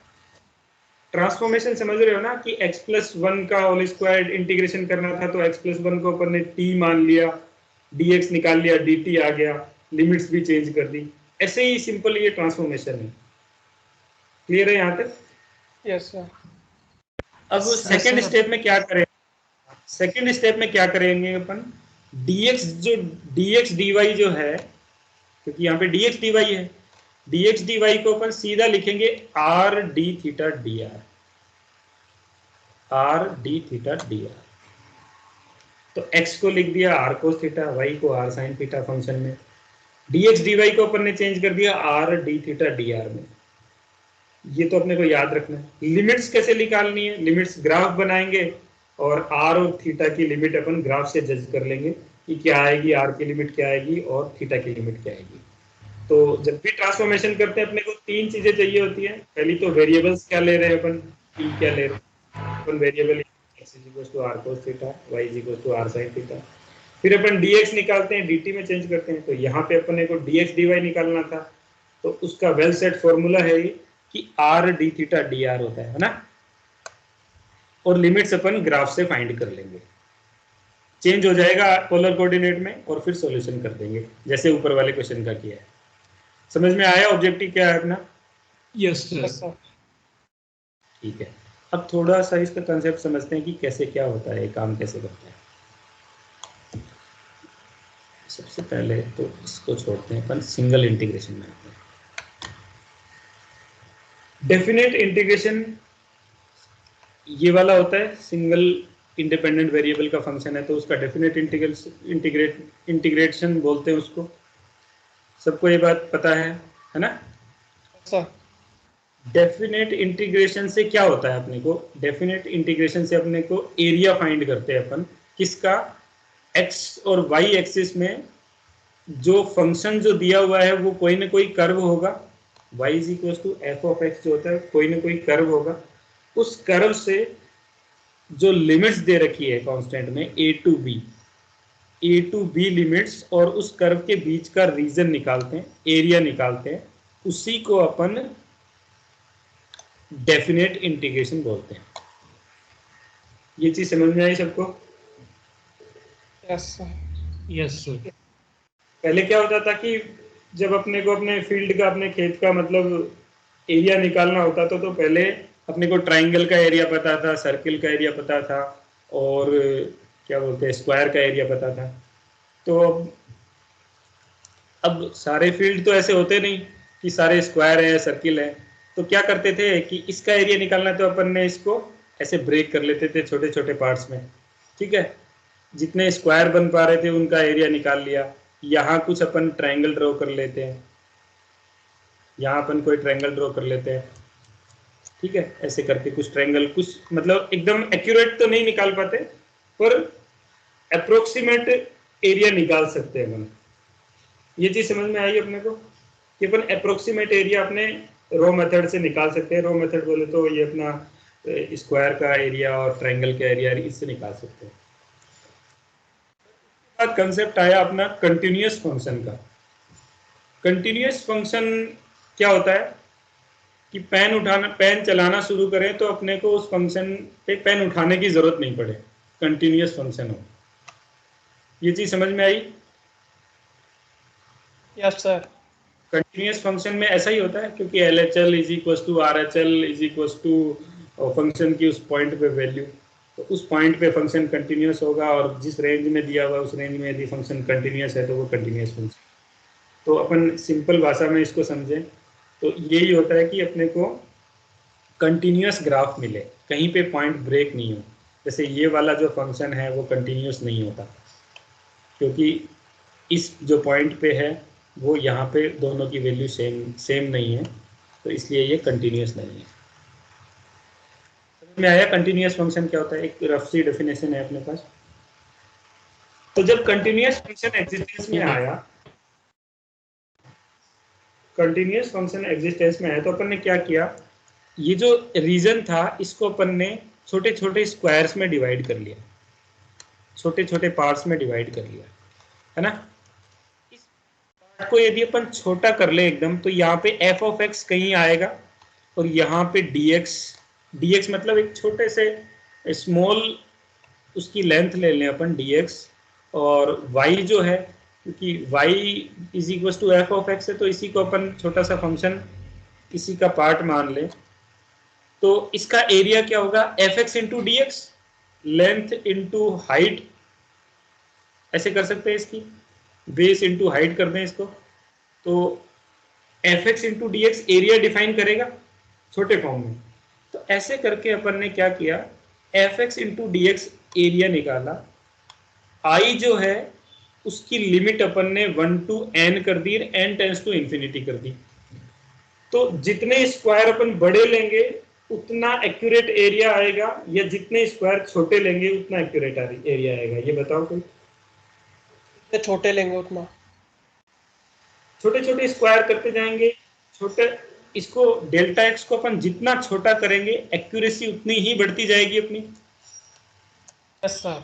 ट्रांसफॉर्मेशन समझ रहे हो ना कि x प्लस 1 का होल स्क्वायर इंटीग्रेशन करना था तो x प्लस 1 को अपन ने t मान लिया, dx निकाल लिया, dt आ गया, लिमिट्स भी चेंज कर दी। ऐसे ही सिंपल ये ट्रांसफॉर्मेशन है। क्लियर है यहाँ तक? Yes sir. अब सेकंड स्टेप में क्या करें, सेकंड स्टेप में क्या करेंगे अपन, dx जो dx dy जो है, क्योंकि यहाँ पे dx dy है, dx dy को अपन सीधा लिखेंगे r d theta dr, r d theta dr। तो x को लिख दिया r cos थीटा, y को r sin थीटा फंक्शन में, dx dy को अपन ने चेंज कर दिया r d थीटा dr में। ये तो अपने को याद रखना है। लिमिट्स कैसे निकालनी है, लिमिट्स ग्राफ बनाएंगे और r और थीटा की लिमिट अपन ग्राफ से जज कर लेंगे कि क्या आएगी, r की लिमिट क्या आएगी और थीटा की लिमिट क्या आएगी। तो जब भी ट्रांसफॉर्मेशन करते हैं अपने को 3 चीजें चाहिए होती हैं। पहली तो वेरिएबल्स क्या ले रहे हैं अपन, t क्या ले रहे हैं अपन, variable x is equal to r cos theta, y is equal to r sin theta. फिर अपन dx निकालते हैं, dt में चेंज करते हैं। तो यहाँ पे अपने को dx dy निकालना था, तो उसका वेल सेट फॉर्मूला है ये कि r d थीटा dr होता है ना, और लिमिट्स अपन ग्राफ से फाइंड कर लेंगे, चेंज हो जाएगा पोलर कोऑर्डिनेट में और फिर सॉल्यूशन कर देंगे जैसे ऊपर वाले क्वेश्चन का किया है। समझ में आया ऑब्जेक्टिव क्या है अपना? Yes sir. ठीक है, अब थोड़ा सा इसका कंसेप्ट समझते हैं कि कैसे क्या होता है, काम कैसे करता है। सबसे पहले तो इसको छोड़ते हैं, अपन सिंगल इंटीग्रेशन में आते हैं। डेफिनेट इंटीग्रेशन ये वाला होता है, सिंगल इंडिपेंडेंट वेरिएबल का फंक्शन है तो उसका डेफिनेट इंटीग्रेशन बोलते हैं उसको। सबको ये बात पता है ना? डेफिनेट इंटीग्रेशन से क्या होता है अपने को? डेफिनेट इंटीग्रेशन से अपने को एरिया फाइंड करते हैं अपन, किसका? एक्स और वाई एक्सिस में जो फंक्शन जो दिया हुआ है वो कोई ना कोई कर्व होगा, y is equal to F of x जो होता है कोई ना कोई कर्व होगा, उस कर्व से जो लिमिट्स दे रखी है कांस्टेंट में a टू b लिमिट्स, और उस कर्व के बीच का रीजन निकालते हैं, एरिया निकालते हैं, उसी को अपन डेफिनेट इंटीग्रेशन बोलते हैं। ये चीज समझ में आई सबको? Yes sir. पहले क्या होता था कि जब अपने को अपने फील्ड का, अपने खेत का मतलब एरिया निकालना होता था तो पहले अपने को ट्राइंगल का एरिया पता था, सर्किल का एरिया पता था, और क्या बोलते हैं स्क्वायर का एरिया पता था। तो अब सारे फील्ड तो ऐसे होते नहीं कि सारे स्क्वायर है, सर्किल है, तो क्या करते थे कि इसका एरिया निकालना तो अपन ने इसको ऐसे ब्रेक कर लेते थे छोटे छोटे पार्ट्स में, ठीक है? जितने स्क्वायर बन पा रहे थे उनका एरिया निकाल लिया। यहाँ कुछ अपन ट्रायंगल ड्रॉ कर लेते हैं, यहाँ अपन कोई ट्रायंगल ड्रॉ कर लेते हैं, ठीक है? ऐसे करके कुछ ट्रायंगल, कुछ मतलब एकदम एक्यूरेट तो नहीं निकाल पाते पर अप्रोक्सीमेट एरिया निकाल सकते हैं अपन। ये चीज समझ में आई अपने को कि अपन अप्रोक्सीमेट एरिया अपने रो मेथड से निकाल सकते हैं। रो मेथड बोले तो ये अपना स्क्वायर का एरिया और ट्रायंगल का एरिया इससे निकाल सकते हैं। कंसेप्ट आया अपना कंटिन्यूअस फंक्शन का। कंटिन्यूअस फंक्शन क्या होता है कि पेन चलाना शुरू करें तो अपने को उस फंक्शन पे पेन उठाने की जरूरत नहीं पड़े, कंटिन्यूअस फंक्शन हो। ये चीज समझ में आई? Yes sir. कंटिन्यूअस फंक्शन में ऐसा ही होता है क्योंकि LHL is equal to RHL is equal to function की उस पॉइंट पे वैल्यू, तो उस पॉइंट पे फंक्शन कंटिन्यूअस होगा और जिस रेंज में दिया हुआ उस रेंज में यदि फंक्शन कंटिन्यूअस है तो वो कंटिन्यूअस फंक्शन। तो अपन सिंपल भाषा में इसको समझें तो यही होता है कि अपने को कंटिन्यूअस ग्राफ मिले, कहीं पे पॉइंट ब्रेक नहीं हो। जैसे ये वाला जो फंक्शन है वो कंटिन्यूअस नहीं होता क्योंकि इस जो पॉइंट पे है वो यहाँ पे दोनों की वैल्यू सेम नहीं है, तो इसलिए ये कंटिन्यूअस नहीं है। समझ में आया कंटिन्यूअस फंक्शन क्या होता है? एक रफ सी डेफिनेशन है अपने पास। तो जब कंटिन्यूअस फंक्शन एग्जिस्टेंस में आया, कंटिन्यूअस फंक्शन एग्जिस्टेंस में आया तो अपन ने क्या किया, ये जो रीजन था इसको अपन ने छोटे छोटे स्क्वायर्स में डिवाइड कर लिया, छोटे छोटे पार्ट्स में डिवाइड कर लिया, है ना? को यदि अपन छोटा कर ले एकदम तो यहाँ पे f ऑफ x कहीं आएगा और यहाँ पे dx मतलब एक छोटे से स्मॉल उसकी लेंथ ले लें अपन dx, और y जो है क्योंकि y is equal to f of x है तो इसी को अपन छोटा सा फंक्शन इसी का पार्ट मान ले, तो इसका एरिया क्या होगा? fx into D x, length into height, ऐसे कर सकते हैं, इसकी बेस इंटू हाइट कर दें इसको, तो F x into D x area define करेगा छोटे फॉर्म में। तो ऐसे करके अपन ने क्या किया, F x into D x area निकाला, आई जो है उसकी लिमिट अपन ने 1 to n कर दी, n टेंस टू इंफिनिटी कर दी। तो जितने स्क्वायर अपन बड़े लेंगे उतना एक्यूरेट एरिया आएगा, या जितने स्क्वायर छोटे लेंगे उतना एक्यूरेट एरिया आएगा? ये बताओ कोई। छोटे लेंगे उतना, छोटे छोटे स्क्वायर करते जाएंगे, छोटे इसको डेल्टा एक्स को अपन जितना छोटा करेंगे एक्यूरेसी उतनी ही बढ़ती जाएगी अपनी। Yes sir.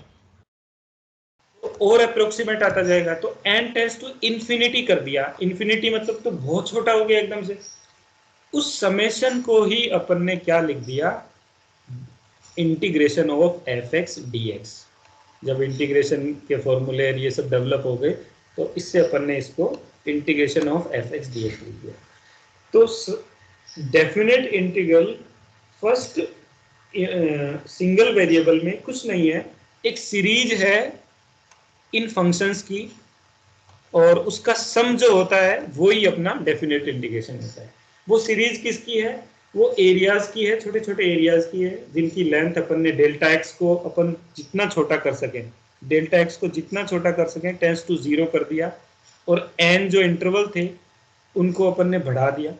तो और अप्रोक्सीमेट आता जाएगा। तो n टेंड्स टू इन्फिनिटी कर दिया, इन्फिनिटी मतलब तो बहुत छोटा हो गया एकदम से। उस समेशन को ही अपन ने क्या लिख दिया, integration of F x D x. जब इंटीग्रेशन के फॉर्मूले ये सब डेवलप हो गए तो इससे अपन ने इसको integration of F x D x लिख दिया। तो definite integral first single variable में कुछ नहीं है, एक सीरीज है इन फंक्शंस की, और उसका सम जो होता है वो ही अपना डेफिनेट इंटीग्रेशन होता है। वो सीरीज किसकी है, वो एरियाज की है, छोटे छोटे एरियाज की है, जिनकी लेंथ अपन ने डेल्टा एक्स को अपन जितना छोटा कर सकें, डेल्टा एक्स को जितना छोटा कर सकें टेंड्स टू 0 कर दिया, और एन जो इंटरवल थे उनको अपन ने बढ़ा दिया,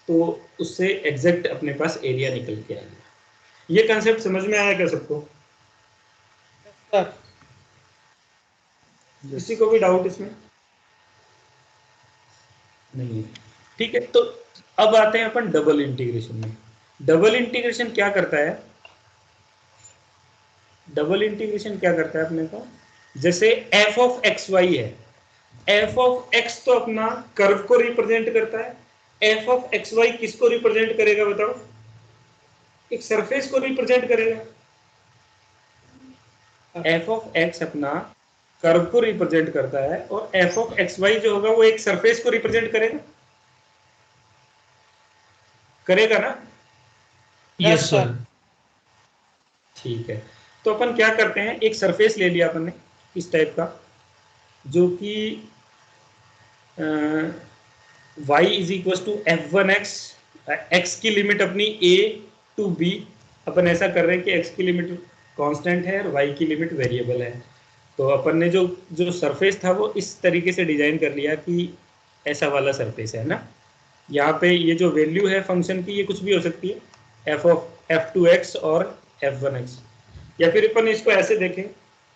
तो उससे एग्जैक्ट अपने पास एरिया निकल के आएगा। ये कंसेप्ट समझ में आया क्या सबको? किसी को भी डाउट इसमें? नहीं है, ठीक है। तो अब आते हैं अपन डबल इंटीग्रेशन में। डबल इंटीग्रेशन क्या करता है? डबल इंटीग्रेशन क्या करता है अपने को, जैसे एफ ऑफ एक्स वाई है, एफ ऑफ एक्स तो अपना कर्व को रिप्रेजेंट करता है, एफ ऑफ एक्स वाई किसको रिप्रेजेंट करेगा बताओ? एक सरफेस को रिप्रेजेंट करेगा। एफ ऑफ एक्स अपना कर्व को रिप्रेजेंट करता है, और एफ ऑफ एक्स वाई जो होगा वो एक सरफेस को रिप्रेजेंट करेगा, करेगा ना? Yes sir. ठीक है, तो अपन क्या करते हैं, एक सरफेस ले लिया अपन ने इस टाइप का, जो कि y is equal to f1x, x की लिमिट अपनी a टू b, अपन ऐसा कर रहे हैं कि x की लिमिट कांस्टेंट है और y की लिमिट वेरिएबल है। तो अपन ने जो सरफेस था वो इस तरीके से डिजाइन कर लिया कि ऐसा वाला सरफेस है ना। यहाँ पे ये जो वैल्यू है फंक्शन की ये कुछ भी हो सकती है, f ऑफ f2x और f1x। या फिर अपन इसको ऐसे देखें,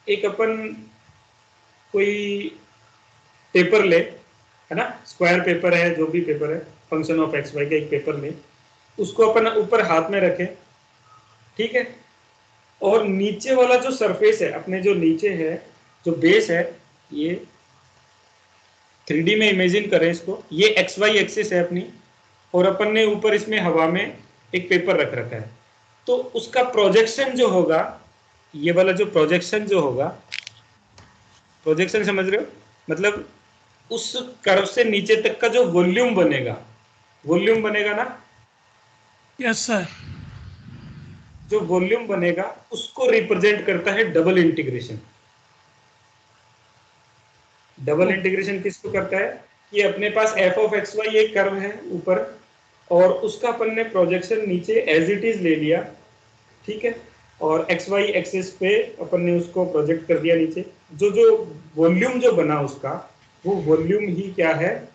एक अपन कोई पेपर ले, है ना, स्क्वायर पेपर है, जो भी पेपर है, फंक्शन ऑफ एक्स वाई का एक पेपर ले, उसको अपन ऊपर हाथ में रखें, ठीक है, और नीचे वाला जो सरफेस है अपने, जो नीचे है, जो बेस है, ये 3D में इमेजिन करें इसको, ये एक्स वाई एक्सिस है अपनी, और अपन ने ऊपर इसमें हवा में एक पेपर रख रखा है। तो उसका प्रोजेक्शन जो होगा, ये वाला जो प्रोजेक्शन जो होगा, प्रोजेक्शन समझ रहे हो, मतलब उस कर्व से नीचे तक का जो वॉल्यूम बनेगा, वॉल्यूम बनेगा ना? Yes sir. जो वॉल्यूम बनेगा उसको रिप्रेजेंट करता है डबल इंटीग्रेशन। डबल इंटीग्रेशन किसको करता है कि अपने पास एफ ऑफ एक्स वाई एक कर्व है ऊपर, और उसका अपन ने प्रोजेक्शन नीचे एज इट इज ले लिया, ठीक है, और एक्स वाई एक्सिस पे अपन ने उसको प्रोजेक्ट कर दिया नीचे। जो वॉल्यूम जो बना उसका, वो वॉल्यूम ही क्या है,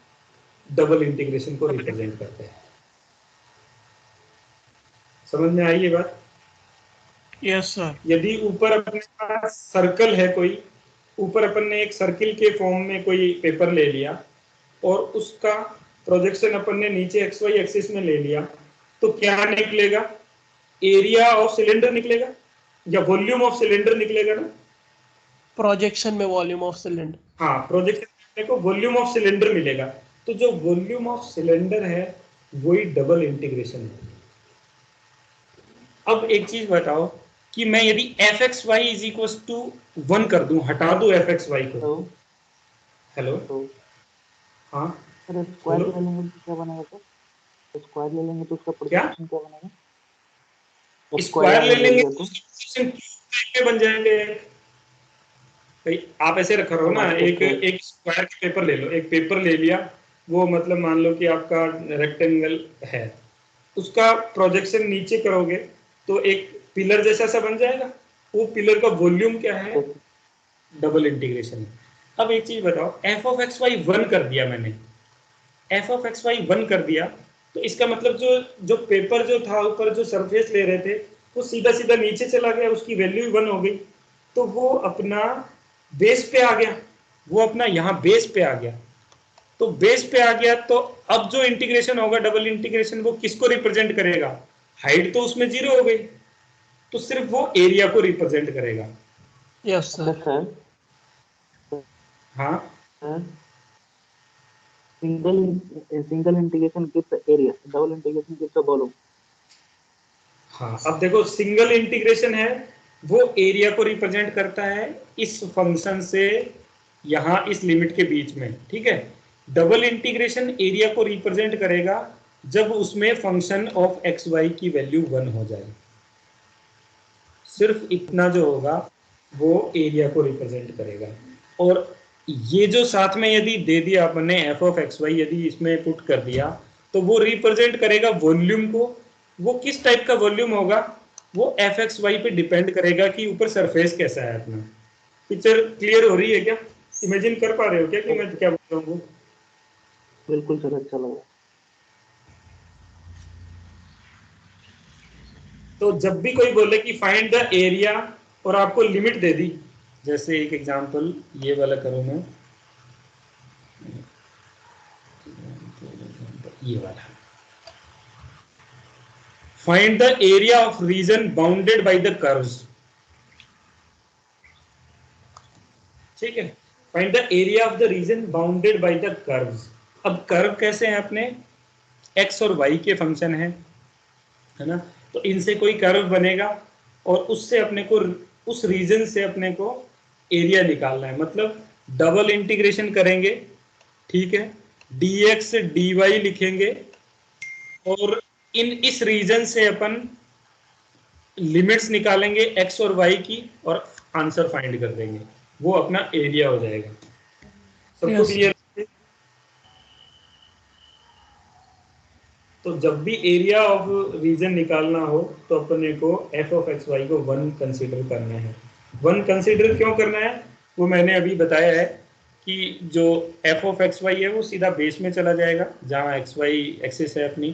डबल इंटीग्रेशन को रिप्रेजेंट करते हैं। समझ में आई ये बात? Yes sir. यदि ऊपर अपने पास सर्कल है कोई, ऊपर अपन ने एक सर्किल के फॉर्म में कोई पेपर ले लिया और उसका प्रोजेक्शन अपन ने नीचे एक्स वाई एक्सिस में ले लिया, तो क्या निकलेगा? एरिया ऑफ सिलेंडर निकलेगा या वॉल्यूम ऑफ सिलेंडर निकलेगा ना? प्रोजेक्शन में वॉल्यूम ऑफ सिलेंडर। हाँ, प्रोजेक्शन को वॉल्यूम ऑफ सिलेंडर मिलेगा। तो जो वॉल्यूम ऑफ सिलेंडर है वही डबल इंटीग्रेशन है। अब एक चीज बताओ कि मैं यदि F x y is equal to 1 कर दूं, हटा दूं एफ एक्स वाई को। हेलो, हाँ सर, स्क्वायर ले लेंगे तो क्या बनेगा सर? स्क्वायर ले लेंगे तो उसका प्रोजेक्शन क्या बनेगा? स्क्वायर ले लेंगे तो क्यूब बन जाएंगे। भाई आप ऐसे रख रहे हो ना, एक स्क्वायर का पेपर ले लो, एक पेपर ले लिया, वो मतलब मान लो कि आपका रेक्टेंगल है, उसका प्रोजेक्शन नीचे करोगे तो एक पिलर जैसा सा बन जाएगा। वो पिलर का वॉल्यूम क्या है? Double integration. अब एक चीज बताओ, एफ ऑफ एक्स वाई 1 कर दिया मैंने, एफ ऑफ एक्स वाई 1 कर दिया, तो इसका मतलब जो पेपर जो था ऊपर जो सरफेस ले रहे थे वो सीधा सीधा नीचे चला गया, उसकी वैल्यू 1 हो गई, तो वो अपना बेस पे आ गया, वो अपना यहाँ बेस पे आ गया। तो बेस पे आ गया तो अब जो इंटीग्रेशन होगा डबल इंटीग्रेशन, वो किसको रिप्रेजेंट करेगा? हाइट तो उसमें 0 हो गई, तो सिर्फ वो एरिया को रिप्रेजेंट करेगा। यस अच्छा सर। सर हाँ sir single integration gives area, double integration gives a volume. हाँ, अब देखो सिंगल इंटीग्रेशन है वो एरिया को रिप्रेजेंट करता है इस फंक्शन से यहाँ इस लिमिट के बीच में, ठीक है। डबल इंटीग्रेशन एरिया को रिप्रेजेंट करेगा जब उसमें फंक्शन ऑफ एक्स वाई की वैल्यू 1 हो जाए। सिर्फ इतना जो होगा वो एरिया को रिप्रेजेंट करेगा। और ये जो साथ में यदि दे दिया आपने एफ ऑफ एक्स वाई, यदि इसमें पुट कर दिया तो वो रिप्रेजेंट करेगा वॉल्यूम को। वो किस टाइप का वॉल्यूम होगा, वो एफ एक्स वाई पे डिपेंड करेगा कि ऊपर सरफेस कैसा है अपना। पिक्चर क्लियर हो रही है क्या? इमेजिन कर पा रहे हो क्या कि मैं क्या बोल रहा हूँ? बिल्कुल सर, अच्छा लगा। तो जब भी कोई बोले कि फाइंड द एरिया और आपको लिमिट दे दी, जैसे एक एग्जांपल ये वाला करूं मैं, ये वाला, find the area of reason bounded by the curves, ठीक है। Find the area of the region bounded by the curves. अब कर्व कैसे हैं अपने, एक्स और वाई के फंक्शन है ना। तो इनसे कोई कर्व बनेगा और उससे अपने को उस रीजन से अपने को एरिया निकालना है। मतलब डबल इंटीग्रेशन करेंगे, ठीक है, dx dy लिखेंगे और इस रीजन से अपन लिमिट्स निकालेंगे x और y की और आंसर फाइंड कर देंगे, वो अपना एरिया हो जाएगा। सबको क्लियर? तो जब भी एरिया ऑफ रीजन निकालना हो तो अपने को एफ ऑफ एक्स वाई को 1 कंसीडर करना है। 1 कंसीडर क्यों करना है वो मैंने अभी बताया है कि जो एफ ऑफ एक्स वाई है वो सीधा बेस में चला जाएगा जहाँ एक्स वाई एक्सिस है अपनी,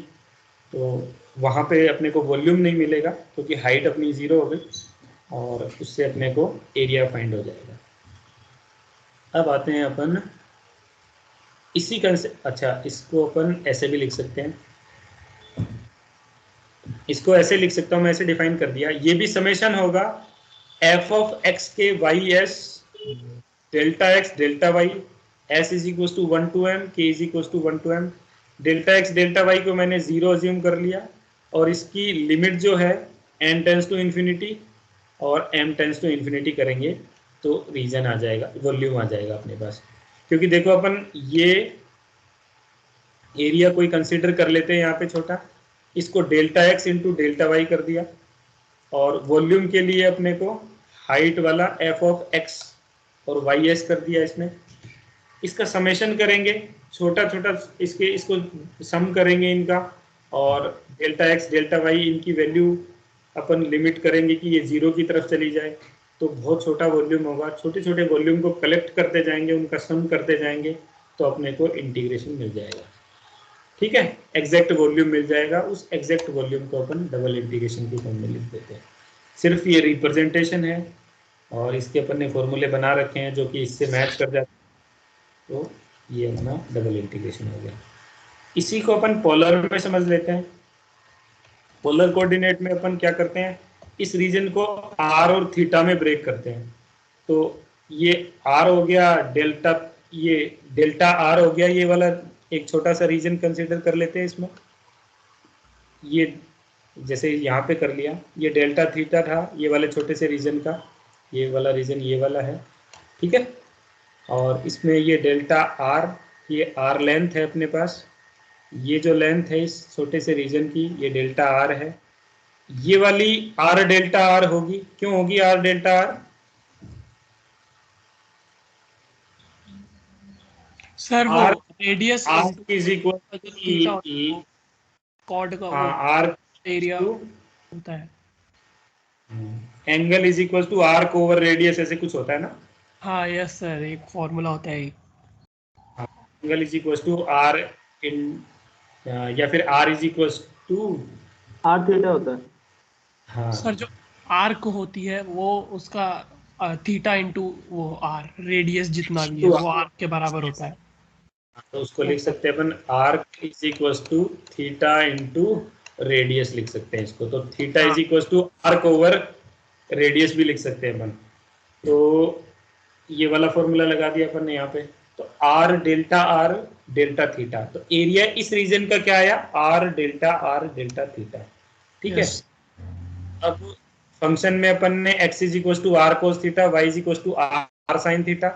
तो वहाँ पे अपने को वॉल्यूम नहीं मिलेगा क्योंकि हाइट अपनी 0 हो गई और उससे अपने को एरिया फाइंड हो जाएगा। अब आते हैं अपन इसी अच्छा, इसको अपन ऐसे भी लिख सकते हैं, इसको ऐसे लिख सकता हूं मैं, ऐसे डिफाइन कर दिया। ये भी समेशन होगा F of X K Y S delta X delta Y, S is equal to 1 to M, K is equal to 1 to M. Delta X delta Y को मैंने 0 अज्यूम कर लिया और इसकी लिमिट जो है n टेंस टू इन्फिनिटी और m tense to infinity करेंगे तो रीजन आ जाएगा, वॉल्यूम आ जाएगा अपने पास। क्योंकि देखो अपन ये एरिया कोई कंसीडर कर लेते हैं यहाँ पे छोटा, इसको delta x into delta y कर दिया और वॉल्यूम के लिए अपने को हाइट वाला एफ ऑफ एक्स और वाई एस कर दिया इसमें। इसका समेशन करेंगे छोटा छोटा, इसको सम करेंगे इनका और डेल्टा एक्स डेल्टा वाई इनकी वैल्यू अपन लिमिट करेंगे कि ये 0 की तरफ चली जाए, तो बहुत छोटा वॉल्यूम होगा। छोटे छोटे वॉल्यूम को कलेक्ट करते जाएंगे, उनका सम करते जाएंगे तो अपने को इंटीग्रेशन मिल जाएगा, ठीक है। एग्जैक्ट वॉल्यूम मिल जाएगा, उस एग्जैक्ट वॉल्यूम को अपन डबल इंटीग्रेशन की फॉर्म में लिख देते हैं। सिर्फ ये रिप्रेजेंटेशन है और इसके अपन ने फॉर्मूले बना रखे हैं जो कि इससे मैच कर जाते हैं, तो ये अपना डबल इंटीग्रेशन हो गया। इसी को अपन पोलर में समझ लेते हैं। पोलर कोऑर्डिनेट में अपन क्या करते हैं, इस रीजन को आर और थीटा में ब्रेक करते हैं। तो ये आर हो गया डेल्टा, ये डेल्टा आर हो गया, ये वाला एक छोटा सा रीजन कंसीडर कर लेते हैं इसमें। ये जैसे यहाँ पे कर लिया, ये डेल्टा थीटा था ये वाले छोटे से रीजन का, ये वाला रीजन ये वाला है, ठीक है। और इसमें ये डेल्टा आर, ये आर लेंथ है अपने पास, ये जो लेंथ है इस छोटे से रीजन की ये डेल्टा आर है। ये वाली आर डेल्टा आर होगी, क्यों होगी आर डेल्टा आर? सर वो radius R is equal chord का आर एरिया होता है, angle is equal to arc over radius, ऐसे कुछ होता है ना। हाँ यस सर, एक फॉर्मूला होता है। Angle is equal to R in, या फिर R is equal to R theta होता है। हाँ सर जो आर्क होती है वो उसका थीटा इंटू वो आर, रेडियस जितना भी है वो आर्क के बराबर होता है। तो उसको लिख सकते हैं अपन arc is equal to theta into radius लिख सकते हैं इसको। तो theta is equal to arc over radius भी लिख सकते हैं अपन, तो ये वाला फॉर्मूला लगा दिया अपन ने यहाँ पे। तो आर डेल्टा थीटा, तो एरिया इस रीजन का क्या आया, आर डेल्टा थीटा। ठीक है। अब फंक्शन में अपन ने x is equal to R cos theta, y is equal to R sine theta,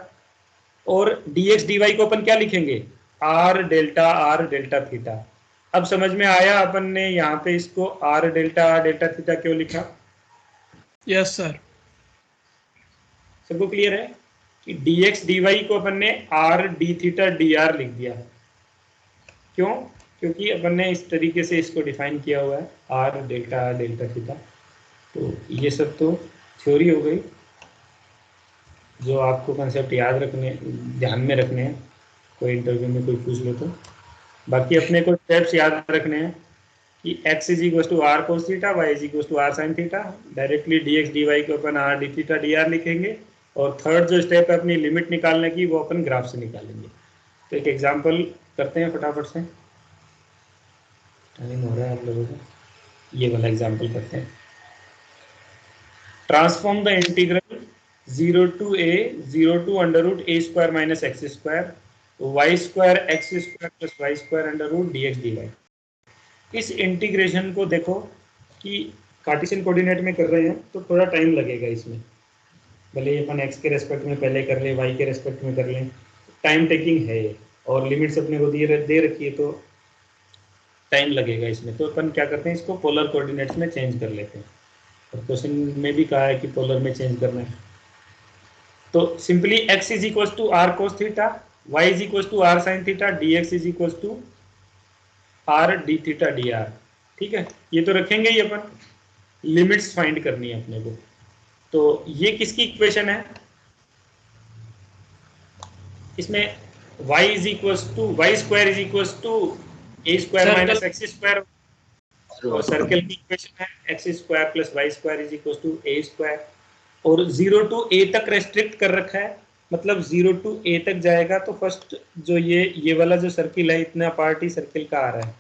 और dx dy को अपन क्या लिखेंगे, आर डेल्टा थीटा। अब समझ में आया अपन ने यहाँ पे इसको आर डेल्टा थीटा क्यों लिखा? Yes sir. सबको क्लियर है कि dx dy को अपन ने R D theta D R लिख दिया। क्यों? क्योंकि अपन ने इस तरीके से इसको डिफाइन किया हुआ है, आर डेल्टा थीटा। तो ये सब तो थ्योरी हो गई, जो आपको कंसेप्ट याद रखने, ध्यान में रखने हैं, कोई इंटरव्यू में कोई पूछ लो तो। बाकी अपने को स्टेप्स याद रखने हैं कि x is equal to R cos theta, y is equal to R sine theta, directly dx dy को अपन R D theta D R लिखेंगे, और थर्ड जो स्टेप है अपनी लिमिट निकालने की, वो अपन ग्राफ से निकालेंगे। तो एक एग्जांपल करते हैं फटाफट से, टाइम हो रहा है आप लोगों का। ये वाला एग्जांपल करते हैं। Transform the integral 0 to under root a square minus x square y square x square plus y square under root dx dy। इस इंटीग्रेशन को देखो कि कार्टेशियन कोऑर्डिनेट में कर रहे हैं तो थोड़ा टाइम लगेगा इसमें, भले अपन x के रेस्पेक्ट में पहले कर लें, y के रेस्पेक्ट में कर लें, टाइम टेकिंग है ये, और लिमिट्स अपने को दे रखी है तो टाइम लगेगा इसमें। तो अपन क्या करते हैं, इसको पोलर कोऑर्डिनेट्स में चेंज कर लेते हैं, और क्वेश्चन में भी कहा है कि पोलर में चेंज करना है। तो simply x is equal to R cos theta, y is equal to R sine theta, dx is equal to R D theta D R. ठीक है, ये तो रखेंगे ही अपन। लिमिट्स फाइंड करनी है अपने को। तो ये किसकी इक्वेशन है, इसमें y is equal to y square is equal to a square minus x square, और सर्कल की इक्वेशन है x square plus y square is equal to a square, और 0 to a तक रेस्ट्रिक्ट कर रखा है, मतलब 0 to a तक जाएगा तो फर्स्ट जो ये वाला जो सर्किल है, इतना पार्ट ही सर्किल का आ रहा है,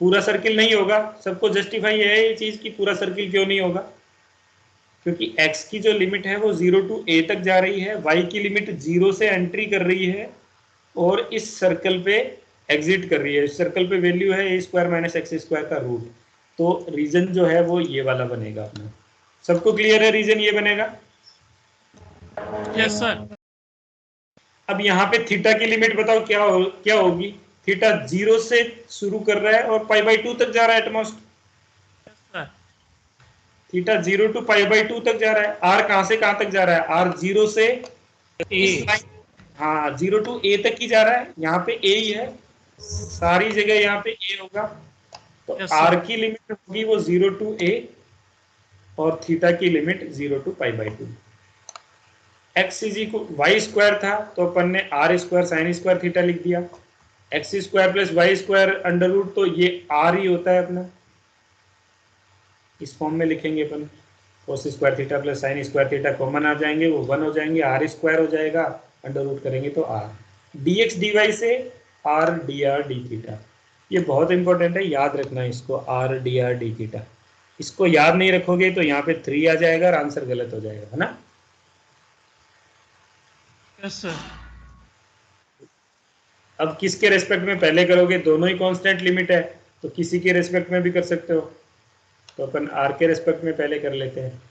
पूरा सर्किल नहीं होगा। सबको जस्टिफाई है ये चीज कि पूरा सर्किल क्यों नहीं होगा, क्योंकि x की जो लिमिट है वो 0 to a तक जा रही है, y की लिमिट 0 से एंट्री कर रही है, और इस सर्कल पे एग्जिट कर रही है। इस सर्कल पे वैल्यू है a square minus x square का रूट। तो रीजन जो है वो ये वाला बनेगा अपना। सबको क्लियर है, रीजन ये बनेगा? Yes sir. अब यहाँ पे थीटा की लिमिट बताओ क्या होगी? थीटा 0 से शुरू कर रहा है और पाई बाई 2 तक जा रहा है at most. Theta 0 to pi by 2 तक जा रहा है। आर कहां से कहां तक जा रहा है? आर 0 से a, हाँ 0 to a तक ही जा रहा है। यहाँ पे a ही है, सारी जगह यहाँ पे a होगा। तो आर की लिमिट होगी वो 0 to a, और थीटा की limit 0 to pi by 2। X is equal y square था तो अपन ने r square sine square theta लिख दिया। X square plus y square under root, तो ये आर ही होता है अपना, इस फॉर्म में लिखेंगे अपन। Cos square theta plus sine square theta common आ जाएंगे, वो 1 हो जाएंगे, आर स्क्वायर हो जाएगा, अंडर रूट करेंगे तो आर। dx dy से R D R D theta, ये बहुत इंपॉर्टेंट है, याद रखना इसको, R D R D theta. इसको याद नहीं रखोगे तो यहाँ पे 3 आ जाएगा और आंसर गलत हो जाएगा, है ना? Yes sir. अब किसके रेस्पेक्ट में पहले करोगे? दोनों ही कांस्टेंट लिमिट है तो किसी के रेस्पेक्ट में भी कर सकते हो। तो अपन आर के रेस्पेक्ट में पहले कर लेते हैं,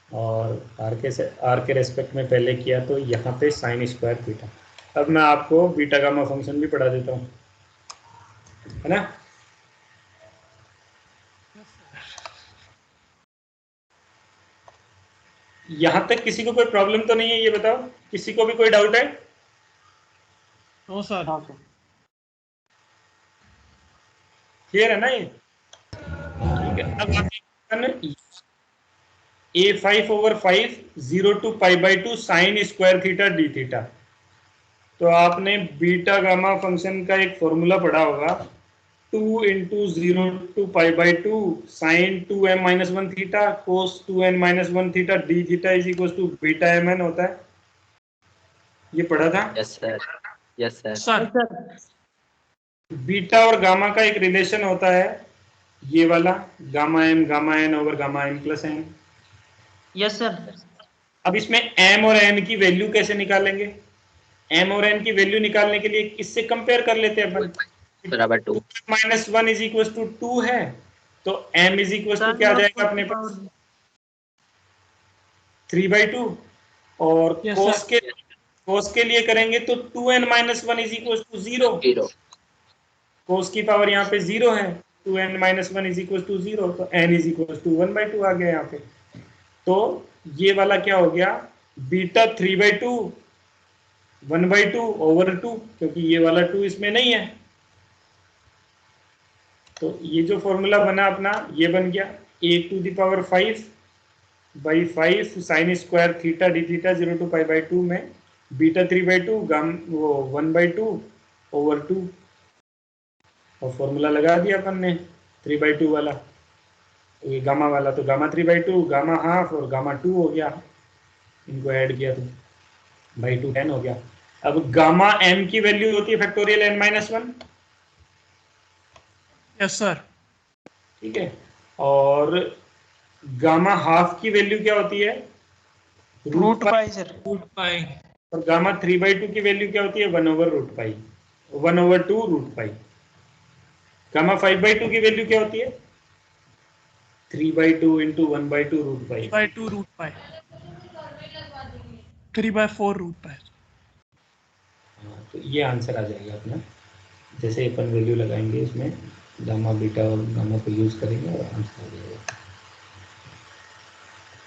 और आर के रेस्पेक्ट में पहले किया तो यहाँ पे साइन स्क्वायर थीटा। अब मैं आपको बीटा गामा फंक्शन भी पढ़ा देता हूँ, है ना? यहाँ तक किसी को कोई प्रॉब्लम तो नहीं है, ये बताओ, किसी को भी कोई डाउट है? No sir. क्लियर है ना ये? ठीक है। अब आप a5/5 0 to pi by 2 sign square theta d theta. तो आपने बीटा गामा फंक्शन का एक फॉर्मूला पढ़ा होगा, 2 into 0 to pi by 2 sine 2m-1 theta cos 2n-1 theta d theta is equal to beta mn होता है। ये पढ़ा था? Yes sir. Yes sir. Sir beta और गामा का एक रिलेशन होता है, ये वाला gamma m gamma n over gamma m plus n। Yes sir. अब इसमें m और n की वैल्यू कैसे निकालेंगे? m और n की वैल्यू निकालने के लिए किससे कंपेयर कर लेते हैं अपन? बराबर 2 माइनस 1 इज इक्वल टू 2 है, तो m इज इक्वल टू क्या आ जाएगा अपने पास? 3/2। और Yes, cos के लिए करेंगे तो 2n minus 1 is equal to 0। 0 cos की पावर यहाँ पे 0 है, 2n minus 1 is equal to 0, तो n इज इक्वल टू 1/2 आ गया यहाँ पे। तो ये वाला क्या हो गया? बीटा 3/2 1/2 ओवर 2, क्योंकि ये वाला 2 इसमें नहीं है। तो ये जो फॉर्मूला बना अपना, ये बन गया a⁵ sign square theta d theta 0 to π/2 में बीटा 3/2 वो 1/2 ओवर 2, और फॉर्मूला लगा दिया अपन ने 3/2 वाला, ये गामा वाला, तो गामा 3/2 गामा हाफ और गामा 2 हो गया, इनको ऐड किया तो बाई 2 10 हो गया। अब गामा m की वैल्यू होती है फैक्टोरियल n-1। Yes sir. ठीक है, और गामा हाफ की वैल्यू क्या होती है? Root pi sir. Root pi. और गामा 3/2 की वैल्यू क्या होती है? 1/√π, 1/2√π। गामा 5/2 की वैल्यू क्या होती है? 3/2 × 1/2√π। 2√π 3/4√π। तो ये आंसर आ जाएगा अपना, जैसे अपन वैल्यू लगाएंगे इसमें गामा बीटा और गामा को यूज करेंगे और आंसर आ जाएगा।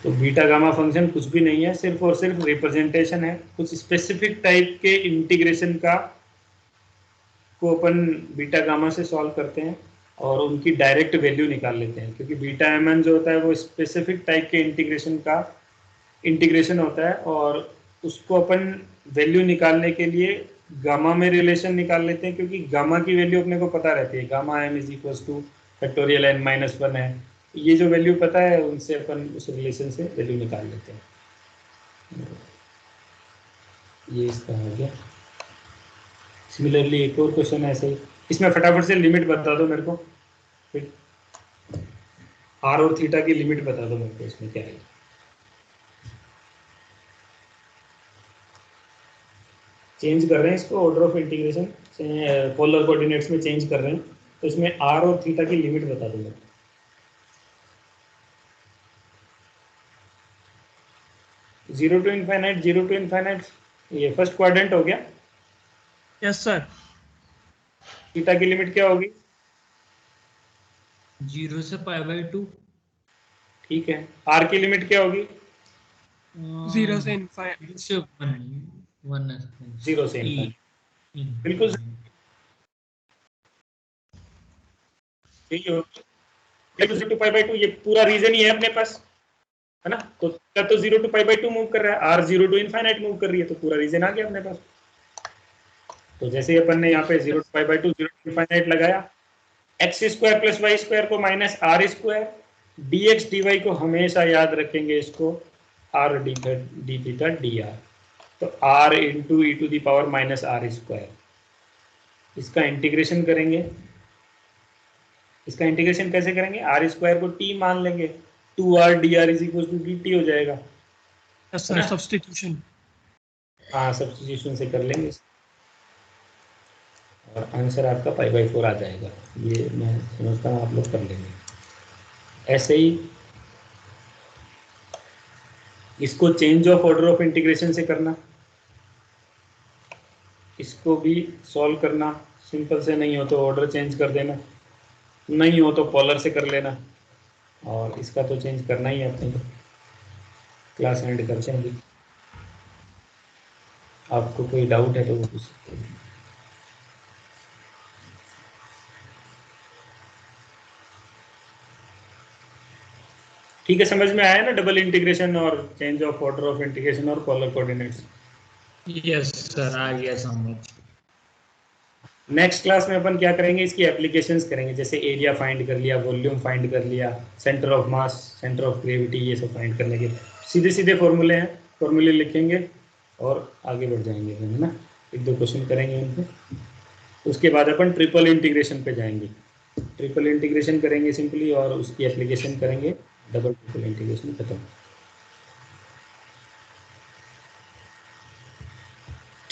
तो बीटा गामा फंक्शन कुछ भी नहीं है, सिर्फ और सिर्फ रिप्रेजेंटेशन है कुछ स्पेसिफिक टाइप के इंटीग्रेशन का, को अपन बीटा गामा से सॉल्व करते हैं और उनकी डायरेक्ट वैल्यू निकाल लेते हैं, क्योंकि बीटा mn जो होता है वो स्पेसिफिक टाइप के इंटीग्रेशन का इंटीग्रेशन होता है, और उसको अपन वैल्यू निकालने के लिए गामा में रिलेशन निकाल लेते हैं, क्योंकि गामा की वैल्यू अपने को पता रहती है, gamma m is equal two factorial n-1 है, ये जो वैल्यू पता है उनसे अपन उस रिलेशन से वैल्यू निकाल लेते हैं। ये इसका हो गया। सिमिलरली एक और क्वेश्चन ऐसे ही, इसमें फटाफट से लिमिट बता दो मेरे को, फिर r और थीटा की लिमिट बता दो मेरे को, इसमें क्या है? चेंज कर रहे हैं इसको, order of integration polar coordinates में चेंज कर रहे हैं, तो इसमें r और थीटा की लिमिट बता दो मेरे को। 0 to infinite 0 to infinite, ये फर्स्ट क्वाड्रेंट हो गया। Yes sir. थीटा की लिमिट क्या होगी? 0 से π/2। ठीक है, r की लिमिट क्या होगी? 0 से इनफाइनाइट। 0 से इनफाइनाइट, बिल्कुल यही होगा। 0 to π/2 ये पूरा रीजन ही है अपने पास, है ना? तो 0 to π/2 मूव कर रहा है, r 0 to इनफाइनाइट मूव कर रही है, तो पूरा रीजन आ गया अपने पास। तो जैसे ही अपन ने यहाँ पे 0 to π/2 0 to इनफाइनाइट लगाया, x² + y² को -r², dx dy को हमेशा याद रखेंगे इसको r dθ dr, तो r × e⁻⁻r²। इसका इंटीग्रेशन करेंगे, इसका इंटीग्रेशन कैसे करेंगे? r² को t मान लेंगे, 2r dr = dt हो जाएगा। Yes sir, substitution. हाँ, सब्स्टिट्यूशन से कर लेंगे और आंसर आपका π/4 आ जाएगा। ये मैं समझता हूँ आप लोग कर लेंगे। ऐसे ही इसको change of order of integration से करना, इसको भी सॉल्व करना, सिंपल से नहीं हो तो ऑर्डर चेंज कर देना, नहीं हो तो पोलर से कर लेना, और इसका तो चेंज करना ही है अपने को। क्लास एंड करते हैं। आपको कोई डाउट है तो वो पूछ सकते हैं। ठीक है, समझ में आया ना डबल इंटीग्रेशन और change of order of integration और पोलर कोऑर्डिनेट्स? यस सर, आ गया समझ। नेक्स्ट क्लास में अपन क्या करेंगे, इसकी एप्लीकेशंस करेंगे, जैसे एरिया फाइंड कर लिया, वॉल्यूम फाइंड कर लिया, centre of mass, centre of gravity, ये सब फाइंड करने के सीधे सीधे फॉर्मूले हैं, फॉर्मूले लिखेंगे और आगे बढ़ जाएंगे, है ना? 1-2 क्वेश्चन करेंगे उनके, उसके बाद अपन ट्रिपल इंटीग्रेशन पे जाएंगे। ट्रिपल इंटीग्रेशन करेंगे सिंपली और उसकी एप्लीकेशन करेंगे, डबल ट्रिपल इंटीग्रेशन खत्म।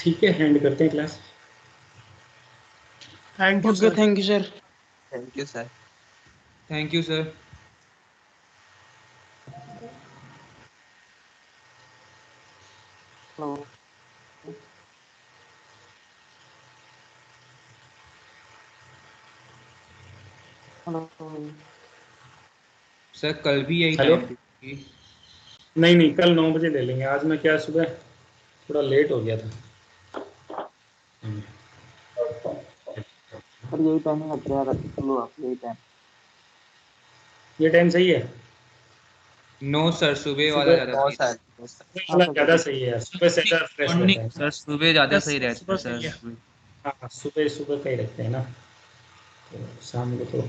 ठीक है, हैंड करते हैं class. Thank you okay sir. Thank you sir. Thank you sir. Thank you sir. Hello hello sir कल भी यही हेलो। टाइम पे? नहीं, कल 9 बजे ले लेंगे। आज मैं क्या सुबह थोड़ा लेट हो गया था। सर यही टाइमिंग अच्छा है, चलो आप यही टाइम। ये टाइम सही है? नो सर, सुबह वाला सुबह ज़्यादा नो सही सर, है। No sir. सुबह हाँ वाला सर ज़्यादा चलिए। सही है, सुबह से ज़्यादा फ्रेश मॉर्निंग रहता है। सर सुबह ज़्यादा सही रहता सुबह है सर। सही है। सुबह। हाँ, सुबह का ही रखते हैं ना, तो शाम को तो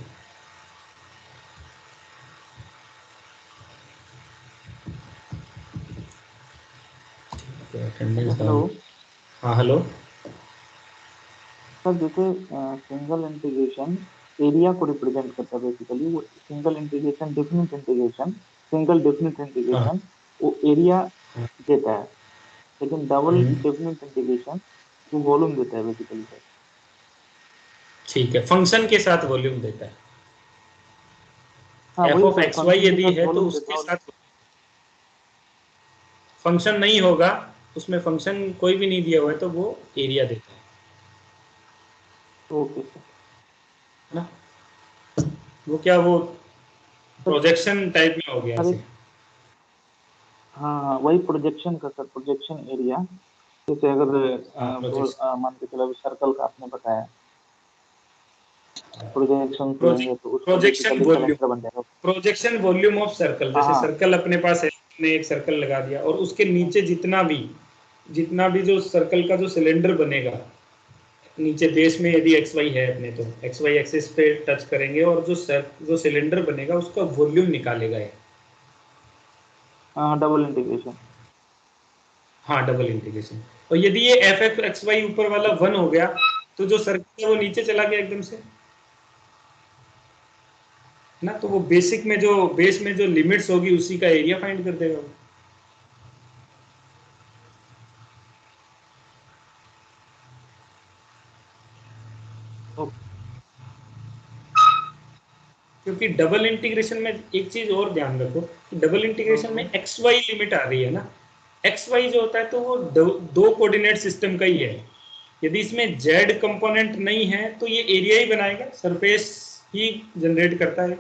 अटेंडेंस हेलो डाल। हाँ हेलो। सर जैसे सिंगल इंटीग्रेशन एरिया को रिप्रेजेंट करता है बेसिकली, वो single integration definite integration, single definite हाँ। इंटीग्रेशन वो एरिया देता है, लेकिन डबल हम्म, डेफिनेट इंटीग्रेशन वो वॉल्यूम देता है बेसिकली सर। ठीक है, फंक्शन के साथ वॉल्यूम देता है। हाँ एफ वही of sir, x y function के यदि साथ है तो वॉल्यूम देता उसके है। साथ फंक्शन नहीं होगा, उसमें फंक्शन कोई भी नहीं दिया हुआ है तो वो एरिया देता ओके सर। है ना। वो क्या, वो सर प्रोजेक्शन टाइप में हो गया सर ऐसे। एक, हाँ वही प्रोजेक्शन का सर, प्रोजेक्शन एरिया। जैसे अगर हाँ, प्रोजेक्शन। मान के चलो सर्कल का आपने बताया, प्रोजेक्शन लेंगे तो उसका प्रोजेक्शन बेसिकली वॉल्यूम करेक्टर बन जाएगा। प्रोजेक्शन वॉल्यूम ऑफ सर्कल, हाँ जैसे हाँ सर्कल अपने पास है, हमने एक सर्कल लगा दिया और उसके नीचे जितना भी जो सर्कल का जो सिलेंडर बनेगा, नीचे बेस में यदि एक्स वाई है अपने, तो एक्स वाई एक्सिस पे टच करेंगे और जो सिलेंडर बनेगा उसका वॉल्यूम निकालेगा ये। हाँ डबल इंटीग्रेशन। हाँ, डबल इंटीग्रेशन। और यदि ये एफ एफ एक्स वाई ऊपर वाला 1 हो गया तो जो सर्कल है वो नीचे चला गया एकदम से ना, तो वो बेस में जो लिमिट्स होगी उसी का एरिया फाइंड कर देगा वो। क्योंकि डबल इंटीग्रेशन में एक चीज और ध्यान रखो कि डबल इंटीग्रेशन में एक्स वाई लिमिट आ रही है ना। एक्स वाई जो होता है तो वो दो कोऑर्डिनेट सिस्टम का ही है। यदि इसमें जेड कंपोनेंट नहीं है तो ये एरिया ही बनाएगा, सरफेस ही जनरेट करता है।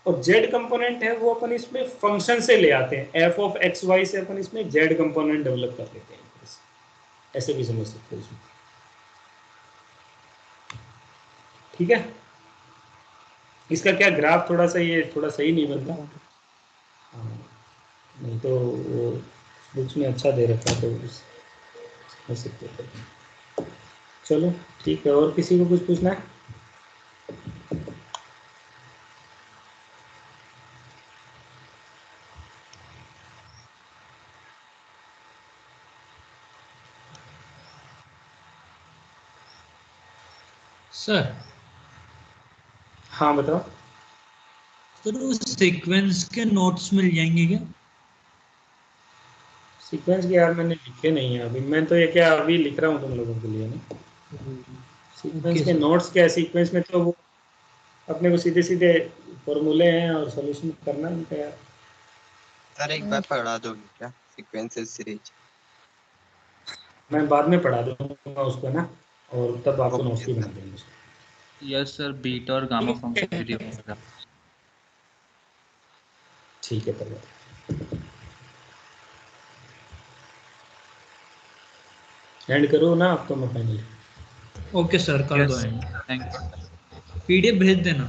और जेड कंपोनेंट है वो अपन इसमें फंक्शन से ले आते हैं, एफ ऑफ एक्स वाई से अपन इसमें जेड कंपोनेंट डेवलप कर लेते हैं। ऐसे भी समझ सकते हो इसमें। ठीक है, इसका क्या ग्राफ थोड़ा सा ये थोड़ा सही नहीं बनता। हाँ, नहीं तो वो बुक्स में अच्छा दे रखा है, तो समझ सकते हो। चलो ठीक है, और किसी को कुछ पूछना है? सर हाँ बताओ। सर उस सीक्वेंस के नोट्स मिल जाएंगे क्या? सीक्वेंस के यार मैंने लिखे नहीं है अभी, मैं तो ये क्या अभी लिख रहा हूँ तुम लोगों के लिए ना। सीक्वेंस ओके के सर। नोट्स क्या है, सीक्वेंस में तो वो अपने को सीधे सीधे फॉर्मूले हैं और सॉल्यूशन करना है उनका यार। सर एक बार पढ़ा दोगे क्या सीक्वेंसेस सीरीज? मैं बाद में पढ़ा दूंगा उसको ना, और तब आपको नोट्स ओके भी बना सर। देंगे उसको। यस सर, बीटा और गामा फंक्शन भी डिवाइड करा। ठीक है तब एंड करो ना आप तो, मैं फाइनली। ओके सर, कर दो yes and. Thank you. PDF भेज देना।